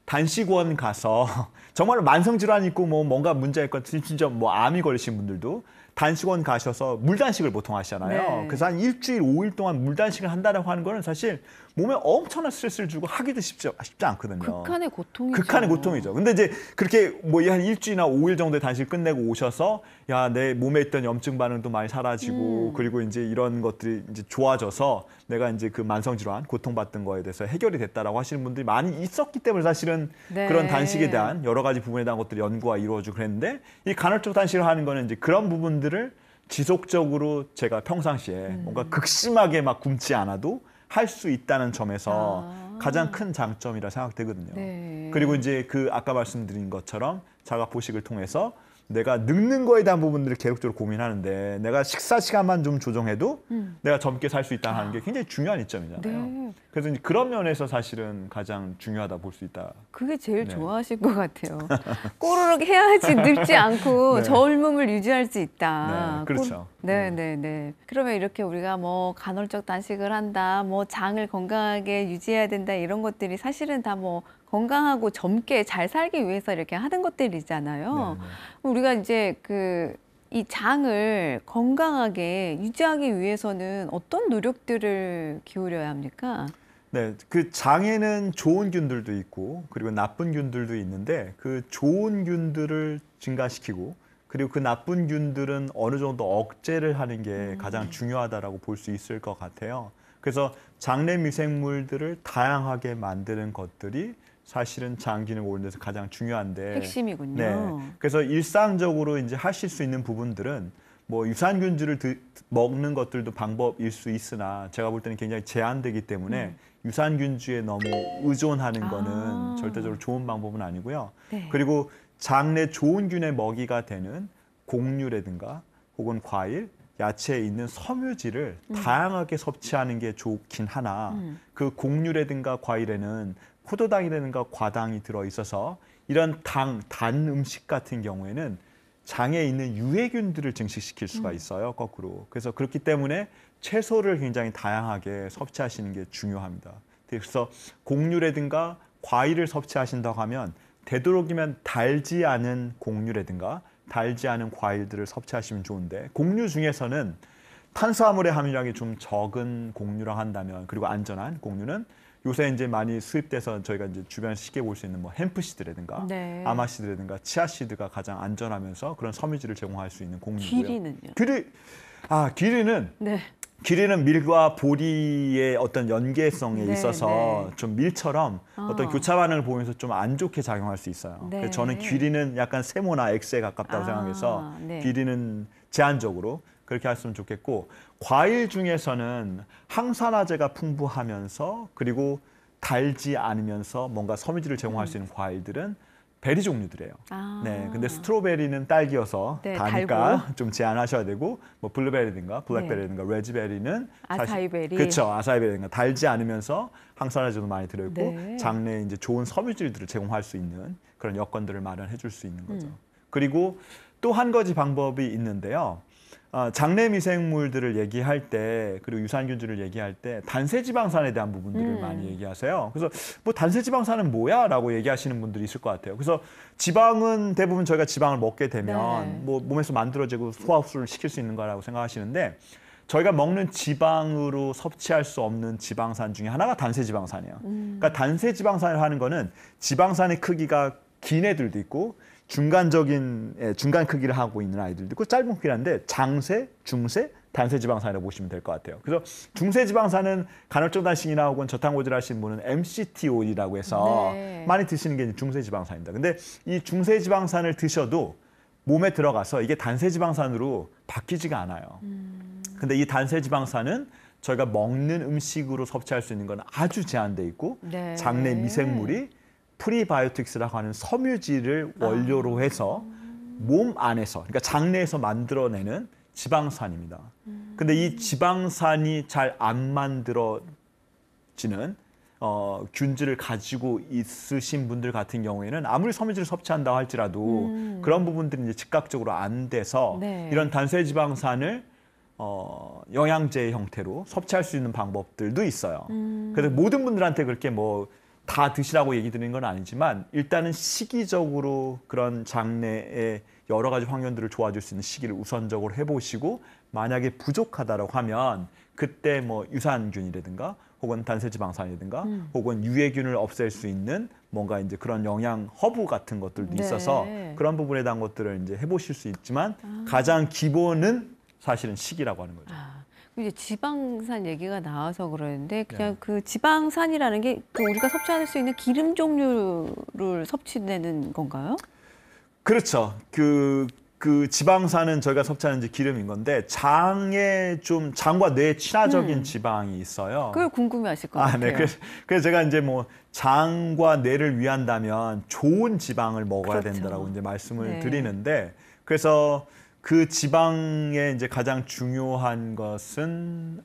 단식원 가서 정말 만성질환 있고 뭐 뭔가 문제 있고 진짜 뭐 암이 걸리신 분들도 단식원 가셔서 물단식을 보통 하시잖아요. 네. 그래서 한 일주일, 5일 동안 물단식을 한다고 하는 거는 사실 몸에 엄청난 스트레스를 주고 하기도 쉽지 않거든요. 극한의 고통이죠. 극한의 고통이죠. 근데 이제 그렇게 뭐 한 일주일이나 5일 정도의 단식을 끝내고 오셔서 야, 내 몸에 있던 염증 반응도 많이 사라지고 그리고 이제 이런 것들이 이제 좋아져서 내가 이제 그 만성 질환, 고통받던 거에 대해서 해결이 됐다라고 하시는 분들이 많이 있었기 때문에 사실은 네. 그런 단식에 대한 여러 가지 부분에 대한 것들이 연구가 이루어지고 그랬는데 이 간헐적 단식을 하는 거는 이제 그런 부분들을 지속적으로 제가 평상시에 뭔가 극심하게 막 굶지 않아도 할 수 있다는 점에서 가장 큰 장점이라 생각되거든요. 네. 그리고 이제 그 아까 말씀드린 것처럼 자가포식을 통해서 내가 늙는 거에 대한 부분들을 계속적으로 고민하는데 내가 식사 시간만 좀 조정해도 내가 젊게 살 수 있다는 하는 게 굉장히 중요한 이점이잖아요. 네. 그래서 이제 그런 면에서 사실은 가장 중요하다 볼 수 있다. 그게 제일 네. 좋아하실 것 같아요. 꼬르륵 해야지 늙지 않고 네. 젊음을 유지할 수 있다. 네, 그렇죠. 네. 그러면 이렇게 우리가 뭐 간헐적 단식을 한다, 뭐 장을 건강하게 유지해야 된다 이런 것들이 사실은 다 뭐 건강하고 젊게 잘 살기 위해서 이렇게 하는 것들이잖아요. 우리가 이제 이 장을 건강하게 유지하기 위해서는 어떤 노력들을 기울여야 합니까? 네, 그 장에는 좋은 균들도 있고 그리고 나쁜 균들도 있는데 그 좋은 균들을 증가시키고 그리고 그 나쁜 균들은 어느 정도 억제를 하는 게 가장 중요하다라고 볼 수 있을 것 같아요. 그래서 장내 미생물들을 다양하게 만드는 것들이 사실은 장 기능 오는 데서 가장 중요한데 핵심이군요. 네. 그래서 일상적으로 이제 하실 수 있는 부분들은 뭐 유산균주를 먹는 것들도 방법일 수 있으나 제가 볼 때는 굉장히 제한되기 때문에 유산균주에 너무 의존하는 거는 절대적으로 좋은 방법은 아니고요. 네. 그리고 장내 좋은 균의 먹이가 되는 곡류라든가 혹은 과일, 야채에 있는 섬유질을 다양하게 섭취하는 게 좋긴 하나 그 곡류라든가 과일에는 포도당이라든가 과당이 들어있어서 이런 단 음식 같은 경우에는 장에 있는 유해균들을 증식시킬 수가 있어요, 거꾸로. 그래서 그렇기 때문에 채소를 굉장히 다양하게 섭취하시는 게 중요합니다. 그래서 곡류라든가 과일을 섭취하신다고 하면 되도록이면 달지 않은 곡류라든가 달지 않은 과일들을 섭취하시면 좋은데 곡류 중에서는 탄수화물의 함유량이 좀 적은 곡류라 한다면 그리고 안전한 곡류는 요새 이제 많이 수입돼서 저희가 이제 주변에서 쉽게 볼 수 있는 뭐 햄프시드라든가 네. 아마시드라든가 치아시드가 가장 안전하면서 그런 섬유질을 제공할 수 있는 곡류고요. 귀리는요? 귀리는 네. 귀리는 밀과 보리의 어떤 연계성에 네, 있어서 네. 좀 밀처럼 어떤 교차 반응을 보면서 좀 안 좋게 작용할 수 있어요. 네. 그래서 저는 귀리는 약간 세모나 X에 가깝다고 생각해서 네. 귀리는 제한적으로 그렇게 했으면 좋겠고 과일 중에서는 항산화제가 풍부하면서 그리고 달지 않으면서 뭔가 섬유질을 제공할 수 있는 과일들은 베리 종류들이에요. 네, 근데 스트로베리는 딸기여서 네, 다니까 달고. 좀 제한하셔야 되고 뭐 블루베리든가 블랙베리든가 레즈베리는 아사이베리. 그렇죠, 아사이베리든가 달지 않으면서 항산화제도 많이 들어있고 네. 장내에 이제 좋은 섬유질들을 제공할 수 있는 그런 여건들을 마련해 줄 수 있는 거죠. 그리고 또 한 가지 방법이 있는데요. 장내 미생물들을 얘기할 때 그리고 유산균들을 얘기할 때 단세지방산에 대한 부분들을 많이 얘기하세요. 그래서 뭐 단세지방산은 뭐야? 라고 얘기하시는 분들이 있을 것 같아요. 그래서 지방은 대부분 저희가 지방을 먹게 되면 네. 뭐 몸에서 만들어지고 소화 흡수를 시킬 수 있는 거라고 생각하시는데 저희가 먹는 지방으로 섭취할 수 없는 지방산 중에 하나가 단세지방산이에요. 그러니까 단세지방산을 하는 거는 지방산의 크기가 긴 애들도 있고 중간 크기를 하고 있는 아이들도 있고 짧은 크기인데 장세, 중세, 단세지방산이라고 보시면 될 것 같아요. 그래서 중세지방산은 간헐적 단식이나 혹은 저탄고지를 하시는 분은 MCT 오일이라고 해서 네. 많이 드시는 게 중세지방산입니다. 근데 이 중세지방산을 드셔도 몸에 들어가서 이게 단세지방산으로 바뀌지가 않아요. 근데 이 단세지방산은 저희가 먹는 음식으로 섭취할 수 있는 건 아주 제한돼 있고 네. 장내 미생물이 프리바이오틱스라고 하는 섬유질을 원료로 해서 몸 안에서, 그러니까 장내에서 만들어내는 지방산입니다. 근데 이 지방산이 잘 안 만들어지는 균질을 가지고 있으신 분들 같은 경우에는 아무리 섬유질을 섭취한다고 할지라도 그런 부분들이 이제 즉각적으로 안 돼서 네. 이런 단세지방산을 영양제 형태로 섭취할 수 있는 방법들도 있어요. 그래서 모든 분들한테 그렇게 뭐 다 드시라고 얘기 드리는 건 아니지만 일단은 시기적으로 그런 장내의 여러 가지 환경들을 도와줄 수 있는 시기를 우선적으로 해보시고 만약에 부족하다고 하면 그때 뭐 유산균이라든가 혹은 단세지방산이라든가 혹은 유해균을 없앨 수 있는 뭔가 이제 그런 영양 허브 같은 것들도 네. 있어서 그런 부분에 대한 것들을 이제 해보실 수 있지만 가장 기본은 사실은 식이라고 하는 거죠. 이제 지방산 얘기가 나와서 그러는데 그냥 네. 그 지방산이라는 게 그 우리가 섭취할 수 있는 기름 종류를 섭취되는 건가요? 그렇죠. 그 지방산은 저희가 섭취하는 이제 기름인 건데 장과 뇌에 친화적인 지방이 있어요. 그걸 궁금해하실 것 같아요. 네. 그래서 제가 이제 뭐 장과 뇌를 위한다면 좋은 지방을 먹어야 그렇죠. 된다라고 이제 말씀을 네. 드리는데 그래서 그 지방의 이제 가장 중요한 것은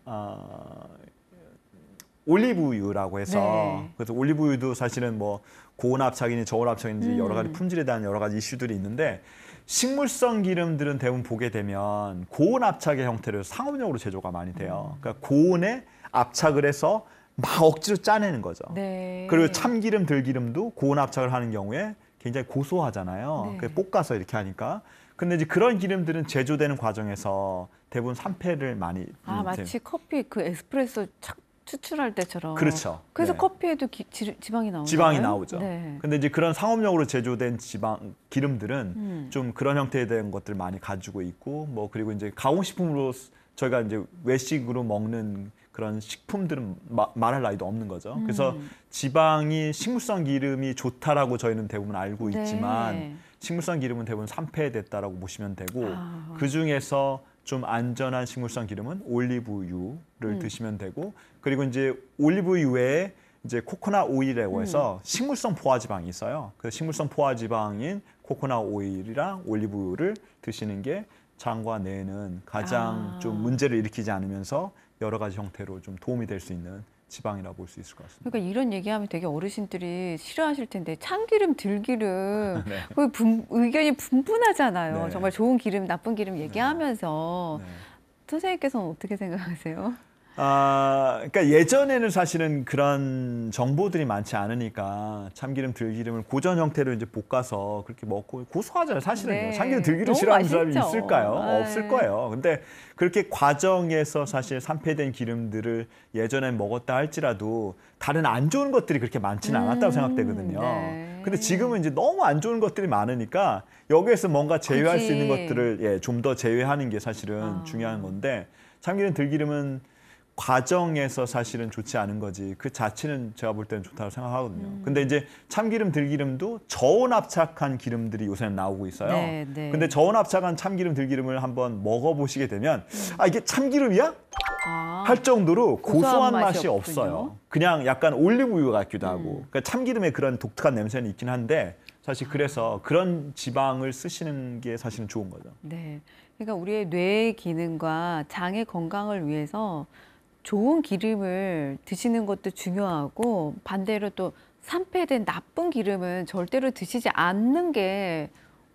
올리브유라고 해서 네. 그래서 올리브유도 사실은 뭐 고온압착이니 저온압착인지 여러 가지 품질에 대한 여러 가지 이슈들이 있는데 식물성 기름들은 대부분 보게 되면 고온압착의 형태로 상업용으로 제조가 많이 돼요. 그러니까 고온에 압착을 해서 막 억지로 짜내는 거죠. 네. 그리고 참기름, 들기름도 고온압착을 하는 경우에 굉장히 고소하잖아요. 네. 그래서 볶아서 이렇게 하니까. 근데 이제 그런 기름들은 제조되는 과정에서 대부분 산패를 많이 마치 커피 그 에스프레소 착 추출할 때처럼. 그렇죠. 그래서 네. 커피에도 지방이 나오나요? 지방이 나오죠. 네. 근데 이제 그런 상업용으로 제조된 기름들은 좀 그런 형태에 대한 것들을 많이 가지고 있고 뭐 그리고 이제 가공식품으로 저희가 이제 외식으로 먹는 그런 식품들은 말할 나위도 없는 거죠. 그래서 지방이 식물성 기름이 좋다라고 저희는 대부분 알고 있지만 네. 식물성 기름은 대부분 산패됐다라고 보시면 되고 아. 그 중에서 좀 안전한 식물성 기름은 올리브유를 드시면 되고 그리고 이제 올리브유 외에 이제 코코넛 오일이라고 해서 식물성 포화지방이 있어요. 그 식물성 포화지방인 코코넛 오일이랑 올리브유를 드시는 게 장과 뇌에는 가장 좀 문제를 일으키지 않으면서 여러 가지 형태로 좀 도움이 될 수 있는 지방이라고 볼 수 있을 것 같습니다. 그러니까 이런 얘기하면 되게 어르신들이 싫어하실 텐데 참기름, 들기름 네. 의견이 분분하잖아요. 네. 정말 좋은 기름, 나쁜 기름 얘기하면서 네. 선생님께서는 어떻게 생각하세요? 그러니까 예전에는 사실은 그런 정보들이 많지 않으니까 참기름, 들기름을 고전 형태로 이제 볶아서 그렇게 먹고 고소하잖아요. 사실은 네. 참기름, 들기름 너무 싫어하는 사람이 맛있죠. 있을까요? 네. 없을 거예요. 근데 그렇게 과정에서 사실 산패된 기름들을 예전엔 먹었다 할지라도 다른 안 좋은 것들이 그렇게 많지는 않았다고 생각되거든요. 네. 근데 지금은 이제 너무 안 좋은 것들이 많으니까 여기에서 뭔가 제외할 수 있는 굳이. 것들을 좀 더 제외하는 게 사실은 중요한 건데 참기름, 들기름은 과정에서 사실은 좋지 않은 거지 그 자체는 제가 볼 때는 좋다고 생각하거든요. 근데 이제 참기름, 들기름도 저온 압착한 기름들이 요새는 나오고 있어요. 네, 네. 근데 저온 압착한 참기름, 들기름을 한번 먹어보시게 되면 아 이게 참기름이야? 아, 할 정도로 고소한 맛이 맛이 없군요. 없어요. 그냥 약간 올리브유 같기도 하고 그러니까 참기름에 그런 독특한 냄새는 있긴 한데 사실 그래서 그런 지방을 쓰시는 게 사실은 좋은 거죠. 네. 그러니까 우리의 뇌 기능과 장의 건강을 위해서 좋은 기름을 드시는 것도 중요하고 반대로 또 산패된 나쁜 기름은 절대로 드시지 않는 게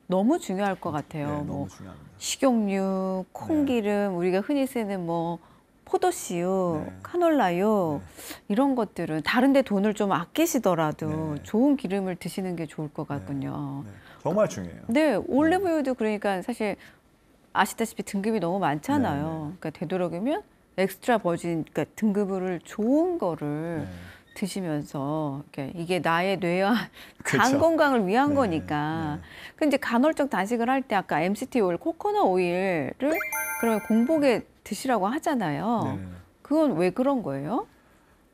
너무 중요할 것 같아요. 네, 뭐 너무 중요합니다. 식용유, 콩기름, 우리가 흔히 쓰는 뭐 포도씨유, 네. 카놀라유 이런 것들은 다른데 돈을 좀 아끼시더라도 네. 좋은 기름을 드시는 게 좋을 것 같군요. 네, 정말 중요해요. 네, 올리브유도 그러니까 사실 아시다시피 등급이 너무 많잖아요. 네, 네. 그러니까 되도록이면 엑스트라 버진, 그러니까 등급을 좋은 거를 네. 드시면서 이게 나의 뇌와 장 그쵸. 건강을 위한 네, 거니까. 네. 근데 이제 간헐적 단식을 할 때 아까 MCT 오일, 코코넛 오일을 그러면 공복에 드시라고 하잖아요. 네. 그건 왜 그런 거예요?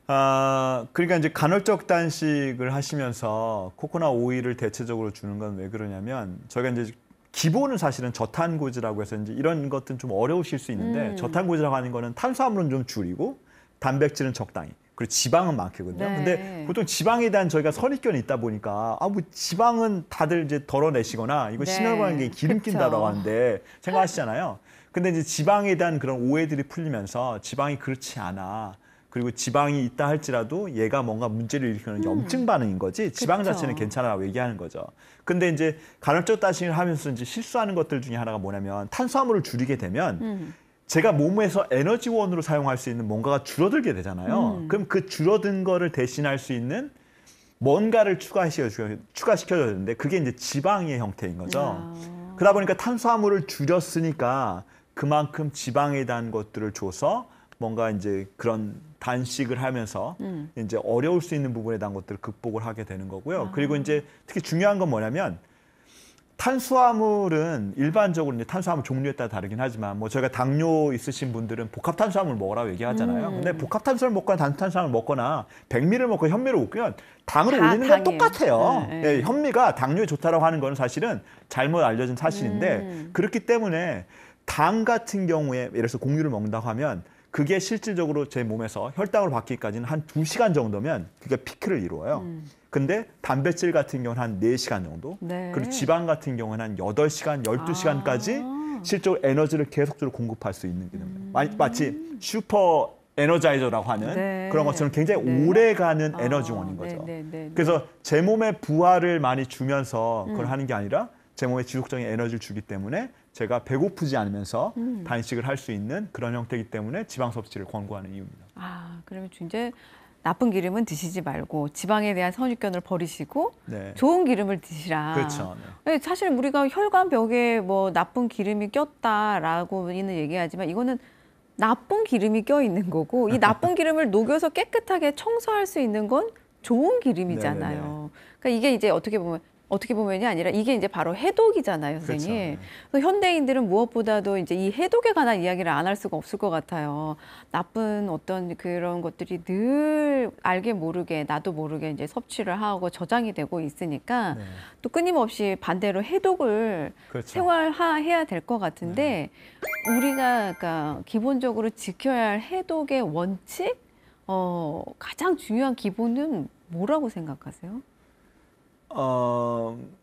그러니까 이제 간헐적 단식을 하시면서 코코넛 오일을 대체적으로 주는 건 왜 그러냐면 저희가 이제 기본은 사실은 저탄고지라고 해서 이제 이런 것들은 좀 어려우실 수 있는데 저탄고지라고 하는 거는 탄수화물은 좀 줄이고 단백질은 적당히 그리고 지방은 많거든요. 네. 근데 보통 지방에 대한 저희가 선입견이 있다 보니까 뭐 지방은 다들 이제 덜어내시거나 이거 네. 신혈관계에 게 기름 그쵸. 낀다라고 하는데 생각하시잖아요. 근데 이제 지방에 대한 그런 오해들이 풀리면서 지방이 그렇지 않아. 그리고 지방이 있다 할지라도 얘가 뭔가 문제를 일으키는 염증 반응인 거지 지방 그쵸. 자체는 괜찮아라고 얘기하는 거죠. 근데 이제 간헐적 단식을 하면서 이제 실수하는 것들 중에 하나가 뭐냐면 탄수화물을 줄이게 되면 제가 몸에서 에너지원으로 사용할 수 있는 뭔가가 줄어들게 되잖아요. 그럼 그 줄어든 거를 대신할 수 있는 뭔가를 추가시켜줘야 되는데 그게 이제 지방의 형태인 거죠. 그러다 보니까 탄수화물을 줄였으니까 그만큼 지방에 대한 것들을 줘서 뭔가 이제 그런 단식을 하면서 이제 어려울 수 있는 부분에 대한 것들을 극복을 하게 되는 거고요. 그리고 이제 특히 중요한 건 뭐냐면 탄수화물은 일반적으로 이제 탄수화물 종류에 따라 다르긴 하지만 뭐 저희가 당뇨 있으신 분들은 복합 탄수화물 먹으라고 얘기하잖아요. 근데 복합 탄수화물 먹거나 단 탄수화물 먹거나 백미를 먹거나 현미를 먹으면 당을 다 올리는 건 당이에요. 똑같아요. 네, 예, 현미가 당뇨에 좋다라고 하는 거는 사실은 잘못 알려진 사실인데 그렇기 때문에 당 같은 경우에 예를 들어서 공유를 먹는다고 하면 그게 실질적으로 제 몸에서 혈당으로 바뀌기까지는 한 2시간 정도면 그게 피크를 이루어요. 근데 단백질 같은 경우는 한 4시간 정도. 네. 그리고 지방 같은 경우는 한 8시간, 12시간까지 실제로 에너지를 계속적으로 공급할 수 있는 기능이에요. 마치 슈퍼 에너자이저라고 하는 네. 그런 것처럼 굉장히 네. 오래가는 에너지원인 거죠. 네. 그래서 제 몸에 부하를 많이 주면서 그걸 하는 게 아니라 제 몸에 지속적인 에너지를 주기 때문에 제가 배고프지 않으면서 단식을 할 수 있는 그런 형태이기 때문에 지방 섭취를 권고하는 이유입니다. 그러면 이제 나쁜 기름은 드시지 말고 지방에 대한 선입견을 버리시고 네. 좋은 기름을 드시라. 그렇죠. 네, 사실 우리가 혈관 벽에 뭐 나쁜 기름이 꼈다라고는 얘기하지만 이거는 나쁜 기름이 껴 있는 거고 이 나쁜 기름을 녹여서 깨끗하게 청소할 수 있는 건 좋은 기름이잖아요. 네네네. 그러니까 이게 이제 어떻게 보면 어떻게 보면이 아니라 이게 이제 바로 해독이잖아요, 그렇죠. 선생님. 네. 그래서 현대인들은 무엇보다도 이제 이 해독에 관한 이야기를 안 할 수가 없을 것 같아요. 나쁜 어떤 그런 것들이 늘 알게 모르게 나도 모르게 이제 섭취를 하고 저장이 되고 있으니까 네. 또 끊임없이 반대로 해독을 그렇죠. 생활화해야 될 것 같은데 우리가 그러니까 기본적으로 지켜야 할 해독의 원칙, 가장 중요한 기본은 뭐라고 생각하세요?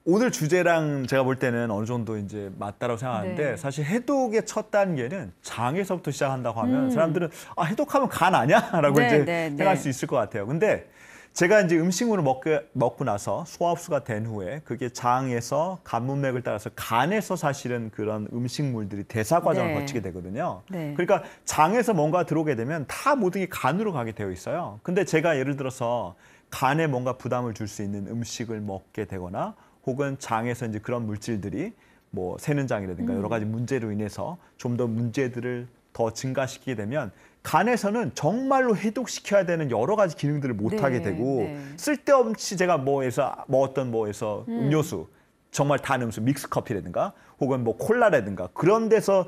오늘 주제랑 제가 볼 때는 어느 정도 이제 맞다라고 생각하는데 네. 사실 해독의 첫 단계는 장에서부터 시작한다고 하면 음. 사람들은 해독하면 간 아니야?라고 네, 이제 네, 생각할 네. 수 있을 것 같아요. 근데 제가 이제 음식물을 먹고 나서 소화 흡수가 된 후에 그게 장에서 간 문맥을 따라서 간에서 사실은 그런 음식물들이 대사 과정을 네. 거치게 되거든요. 네. 그러니까 장에서 뭔가 들어오게 되면 다 모든 게 간으로 가게 되어 있어요. 근데 제가 예를 들어서 간에 뭔가 부담을 줄 수 있는 음식을 먹게 되거나 혹은 장에서 이제 그런 물질들이 뭐 세는장이라든가 여러 가지 문제로 인해서 좀 더 문제들을 더 증가시키게 되면 간에서는 정말로 해독시켜야 되는 여러 가지 기능들을 못 네, 하게 되고 네. 쓸데없이 제가 먹었던 음료수 정말 단 음수 믹스 커피라든가 혹은 뭐 콜라라든가 그런 데서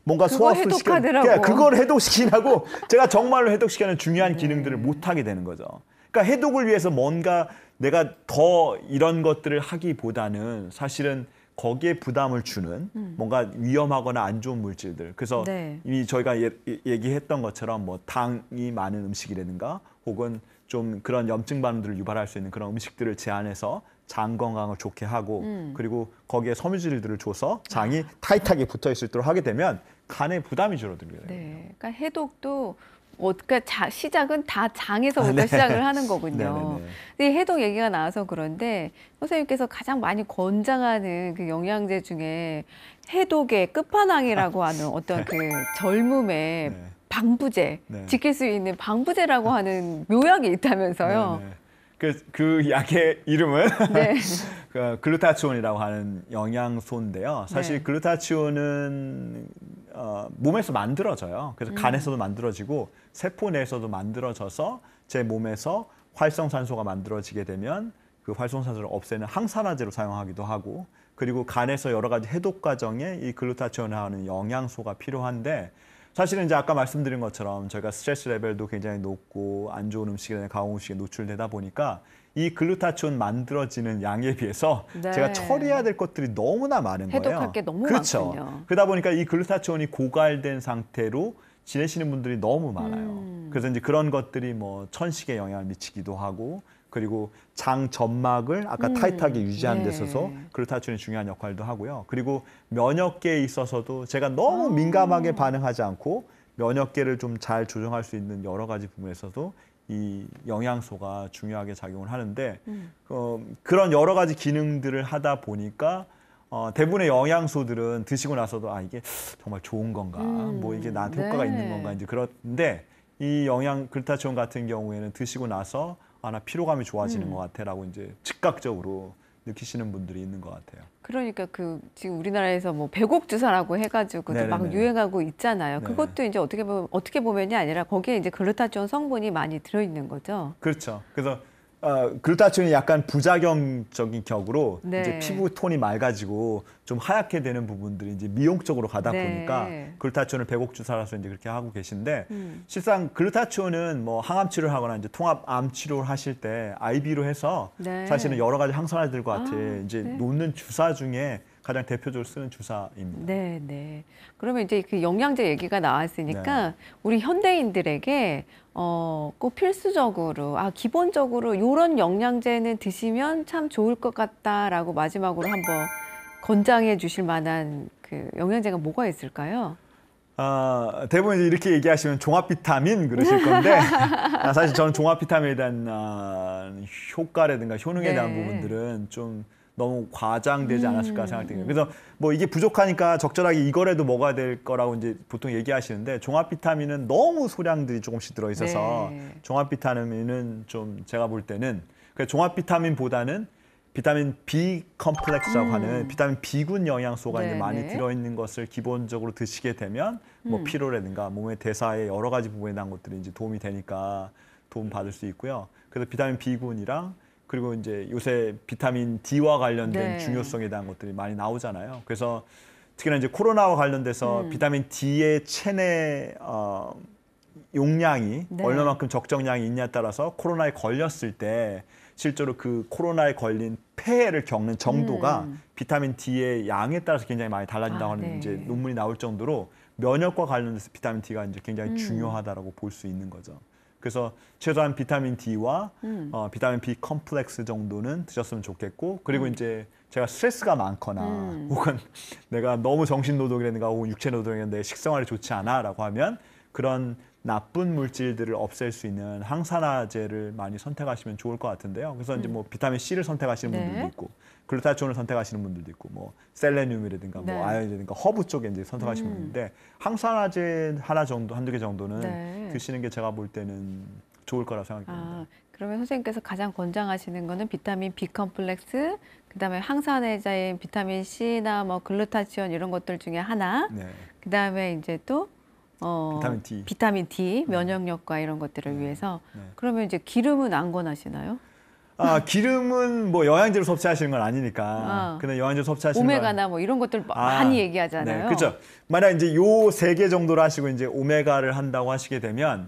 뭔가 그거 소화흡수 해독하더라고. 그걸 해독시키냐고 제가 정말로 해독시키는 중요한 네. 기능들을 못 하게 되는 거죠. 그러니까 해독을 위해서 뭔가 내가 더 이런 것들을 하기보다는 사실은 거기에 부담을 주는 뭔가 위험하거나 안 좋은 물질들. 그래서 네. 이미 저희가 얘기했던 것처럼 뭐 당이 많은 음식이라든가 혹은 좀 그런 염증 반응들을 유발할 수 있는 그런 음식들을 제한해서 장 건강을 좋게 하고 그리고 거기에 섬유질들을 줘서 장이 타이트하게 붙어 있을 도록 하게 되면 간에 부담이 줄어들게 돼요. 네. 그러니까 해독도 그러니까 시작은 다 장에서부터 네. 시작을 하는 거군요. 네네네. 근데 해독 얘기가 나와서 그런데 선생님께서 가장 많이 권장하는 그 영양제 중에 해독의 끝판왕이라고 하는 어떤 그 젊음의 네. 방부제, 네. 지킬 수 있는 방부제라고 하는 묘약이 있다면서요. 네네. 그 약의 이름은 네. 그 글루타치온이라고 하는 영양소인데요. 사실 네. 글루타치온은 몸에서 만들어져요. 그래서 간에서도 만들어지고 세포 내에서도 만들어져서 제 몸에서 활성산소가 만들어지게 되면 그 활성산소를 없애는 항산화제로 사용하기도 하고 그리고 간에서 여러 가지 해독 과정에 이 글루타치온이라는 영양소가 필요한데 사실은 이제 아까 말씀드린 것처럼 저희가 스트레스 레벨도 굉장히 높고 안 좋은 음식이나 가공 음식에 노출되다 보니까 이 글루타치온 만들어지는 양에 비해서 네. 제가 처리해야 될 것들이 너무나 많은 거예요. 해독할 게 너무 그렇죠. 많군요. 그러다 보니까 이 글루타치온이 고갈된 상태로 지내시는 분들이 너무 많아요. 그래서 이제 그런 것들이 뭐 천식에 영향을 미치기도 하고 그리고 장 점막을 아까 타이트하게 유지하는 데 있어서 네. 글루타치온이 중요한 역할도 하고요. 그리고 면역계에 있어서도 제가 너무 민감하게 반응하지 않고 면역계를 좀 잘 조정할 수 있는 여러 가지 부분에서도 이 영양소가 중요하게 작용을 하는데 그런 여러 가지 기능들을 하다 보니까 대부분의 영양소들은 드시고 나서도 이게 정말 좋은 건가, 뭐 이게 나한테 효과가 네. 있는 건가 이제 그런데 이 글루타치온 같은 경우에는 드시고 나서 나 피로감이 좋아지는 것 같아라고 이제 즉각적으로 느끼시는 분들이 있는 것 같아요. 그러니까 지금 우리나라에서 뭐 배곡 주사라고 해가지고 막 네네네. 유행하고 있잖아요. 네. 그것도 이제 어떻게 보면이 아니라 거기에 이제 글루타치온 성분이 많이 들어있는 거죠. 그렇죠. 그래서 글루타치온이 약간 부작용적인 격으로 네. 이제 피부 톤이 맑아지고 좀 하얗게 되는 부분들이 이제 미용적으로 가다 네. 보니까 글루타치온을 배곡 주사라서 이제 그렇게 하고 계신데 실상 글루타치온은 뭐 항암 치료를 하거나 이제 통합 암 치료를 하실 때 IV로 해서 네. 사실은 여러 가지 항산화들과 같이 이제 네. 놓는 주사 중에 가장 대표적으로 쓰는 주사입니다. 네, 네. 그러면 이제 그 영양제 얘기가 나왔으니까 네. 우리 현대인들에게 꼭 필수적으로 기본적으로 이런 영양제는 드시면 참 좋을 것 같다라고 마지막으로 한번 권장해 주실 만한 그 영양제가 뭐가 있을까요? 대부분 이제 이렇게 얘기하시면 종합 비타민 그러실 건데 사실 저는 종합 비타민에 대한 효과라든가 효능에 대한 네. 부분들은 좀 너무 과장되지 않았을까 생각돼요. 그래서 뭐 이게 부족하니까 적절하게 이거라도 먹어야 될 거라고 이제 보통 얘기하시는데 종합 비타민은 너무 소량들이 조금씩 들어 있어서 네. 종합 비타민은 좀 제가 볼 때는 종합 비타민보다는 비타민 B 컴플렉스라고 하는 비타민 B군 영양소가 이제 많이 네네. 들어있는 것을 기본적으로 드시게 되면 뭐 피로라든가 몸의 대사에 여러 가지 부분에 대한 것들이 이제 도움이 되니까 도움 받을 수 있고요. 그래서 비타민 B군이랑 그리고 이제 요새 비타민 D와 관련된 네. 중요성에 대한 것들이 많이 나오잖아요. 그래서 특히나 이제 코로나와 관련돼서 비타민 D의 체내 용량이 네. 얼마만큼 적정량이 있냐에 따라서 코로나에 걸렸을 때 실제로 그 코로나에 걸린 폐해를 겪는 정도가 비타민 D의 양에 따라서 굉장히 많이 달라진다고 하는 네. 이제 논문이 나올 정도로 면역과 관련돼서 비타민 D가 이제 굉장히 중요하다라고 볼 수 있는 거죠. 그래서 최소한 비타민 D와 비타민 B 컴플렉스 정도는 드셨으면 좋겠고, 그리고 이제 제가 스트레스가 많거나 혹은 내가 너무 정신 노동이라든가 혹은 육체 노동이라든가 내 식생활이 좋지 않아라고 하면 그런 나쁜 물질들을 없앨 수 있는 항산화제를 많이 선택하시면 좋을 것 같은데요. 그래서 이제 뭐 비타민 C를 선택하시는 네. 분들도 있고, 글루타치온을 선택하시는 분들도 있고, 뭐 셀레늄이라든가 네. 뭐 아연이라든가 허브 쪽에 이제 선택하시는 분인데 항산화제 하나 정도, 한두 개 정도는 네. 드시는 게 제가 볼 때는 좋을 거라고 생각합니다. 그러면 선생님께서 가장 권장하시는 거는 비타민 B 컴플렉스, 그다음에 항산화제인 비타민 C나 뭐 글루타치온 이런 것들 중에 하나, 네. 그다음에 이제 또 비타민 D 면역력과 이런 것들을 위해서. 네. 그러면 이제 기름은 안 권하시나요? 기름은 뭐 영양제로 섭취하시는 건 아니니까. 근데 영양제 섭취하시는 건 오메가나 뭐 이런 것들 많이 얘기하잖아요. 네, 그렇죠. 만약 이제 요 세 개 정도로 하시고 이제 오메가를 한다고 하시게 되면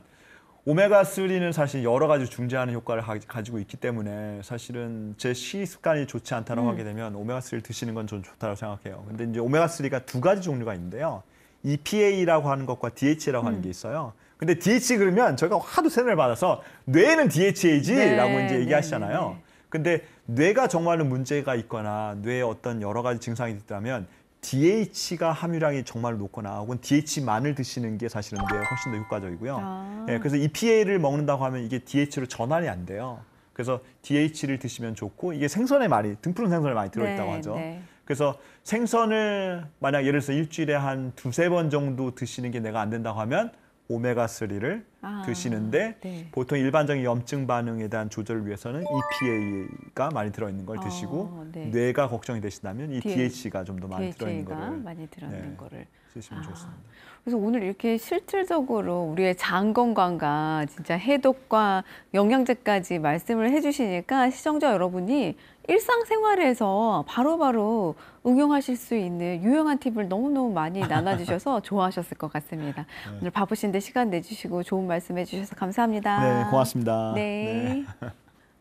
오메가3는 사실 여러 가지 중재하는 효과를 가지고 있기 때문에 사실은 제 식습관이 좋지 않다고 하게 되면 오메가3를 드시는 건 좀 좋다고 생각해요. 근데 이제 오메가3가 두 가지 종류가 있는데요. EPA라고 하는 것과 DHA라고 하는 게 있어요. 근데 DHA 그러면 저희가 하도 세뇌를 받아서 뇌는 DHA지라고 네, 이제 얘기하시잖아요. 네, 네. 근데 뇌가 정말로 문제가 있거나 뇌에 어떤 여러 가지 증상이 있다면 DH가 함유량이 정말 높거나 혹은 DH만을 드시는 게 사실은 뇌에 훨씬 더 효과적이고요. 예, 그래서 EPA를 먹는다고 하면 이게 DH로 전환이 안 돼요. 그래서 DH를 드시면 좋고, 이게 생선에 많이, 등푸른 생선에 많이 들어있다고 네, 하죠. 네. 그래서 생선을 만약 예를 들어서 일주일에 한 두세 번 정도 드시는 게 내가 안 된다고 하면 오메가3를 드시는데 네. 보통 일반적인 염증 반응에 대한 조절을 위해서는 EPA가 많이 들어있는 걸 드시고 네. 뇌가 걱정이 되신다면 이 DH가 좀 더 많이 들어있는 DHA가 거를 많이 들어있는 거를 드시면 좋습니다. 그래서 오늘 이렇게 실질적으로 우리의 장 건강과 진짜 해독과 영양제까지 말씀을 해주시니까 시청자 여러분이 일상생활에서 바로바로 응용하실 수 있는 유용한 팁을 너무너무 많이 나눠주셔서 좋아하셨을 것 같습니다. 오늘 바쁘신데 시간 내주시고 좋은 말씀 해주셔서 감사합니다. 네, 고맙습니다. 네.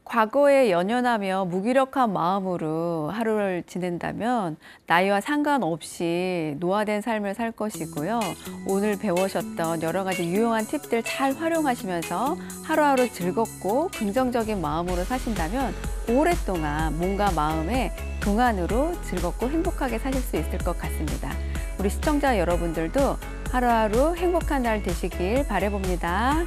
과거에 연연하며 무기력한 마음으로 하루를 지낸다면 나이와 상관없이 노화된 삶을 살 것이고요. 오늘 배우셨던 여러 가지 유용한 팁들 잘 활용하시면서 하루하루 즐겁고 긍정적인 마음으로 사신다면 오랫동안 몸과 마음의 동안으로 즐겁고 행복하게 사실 수 있을 것 같습니다. 우리 시청자 여러분들도 하루하루 행복한 날 되시길 바라봅니다.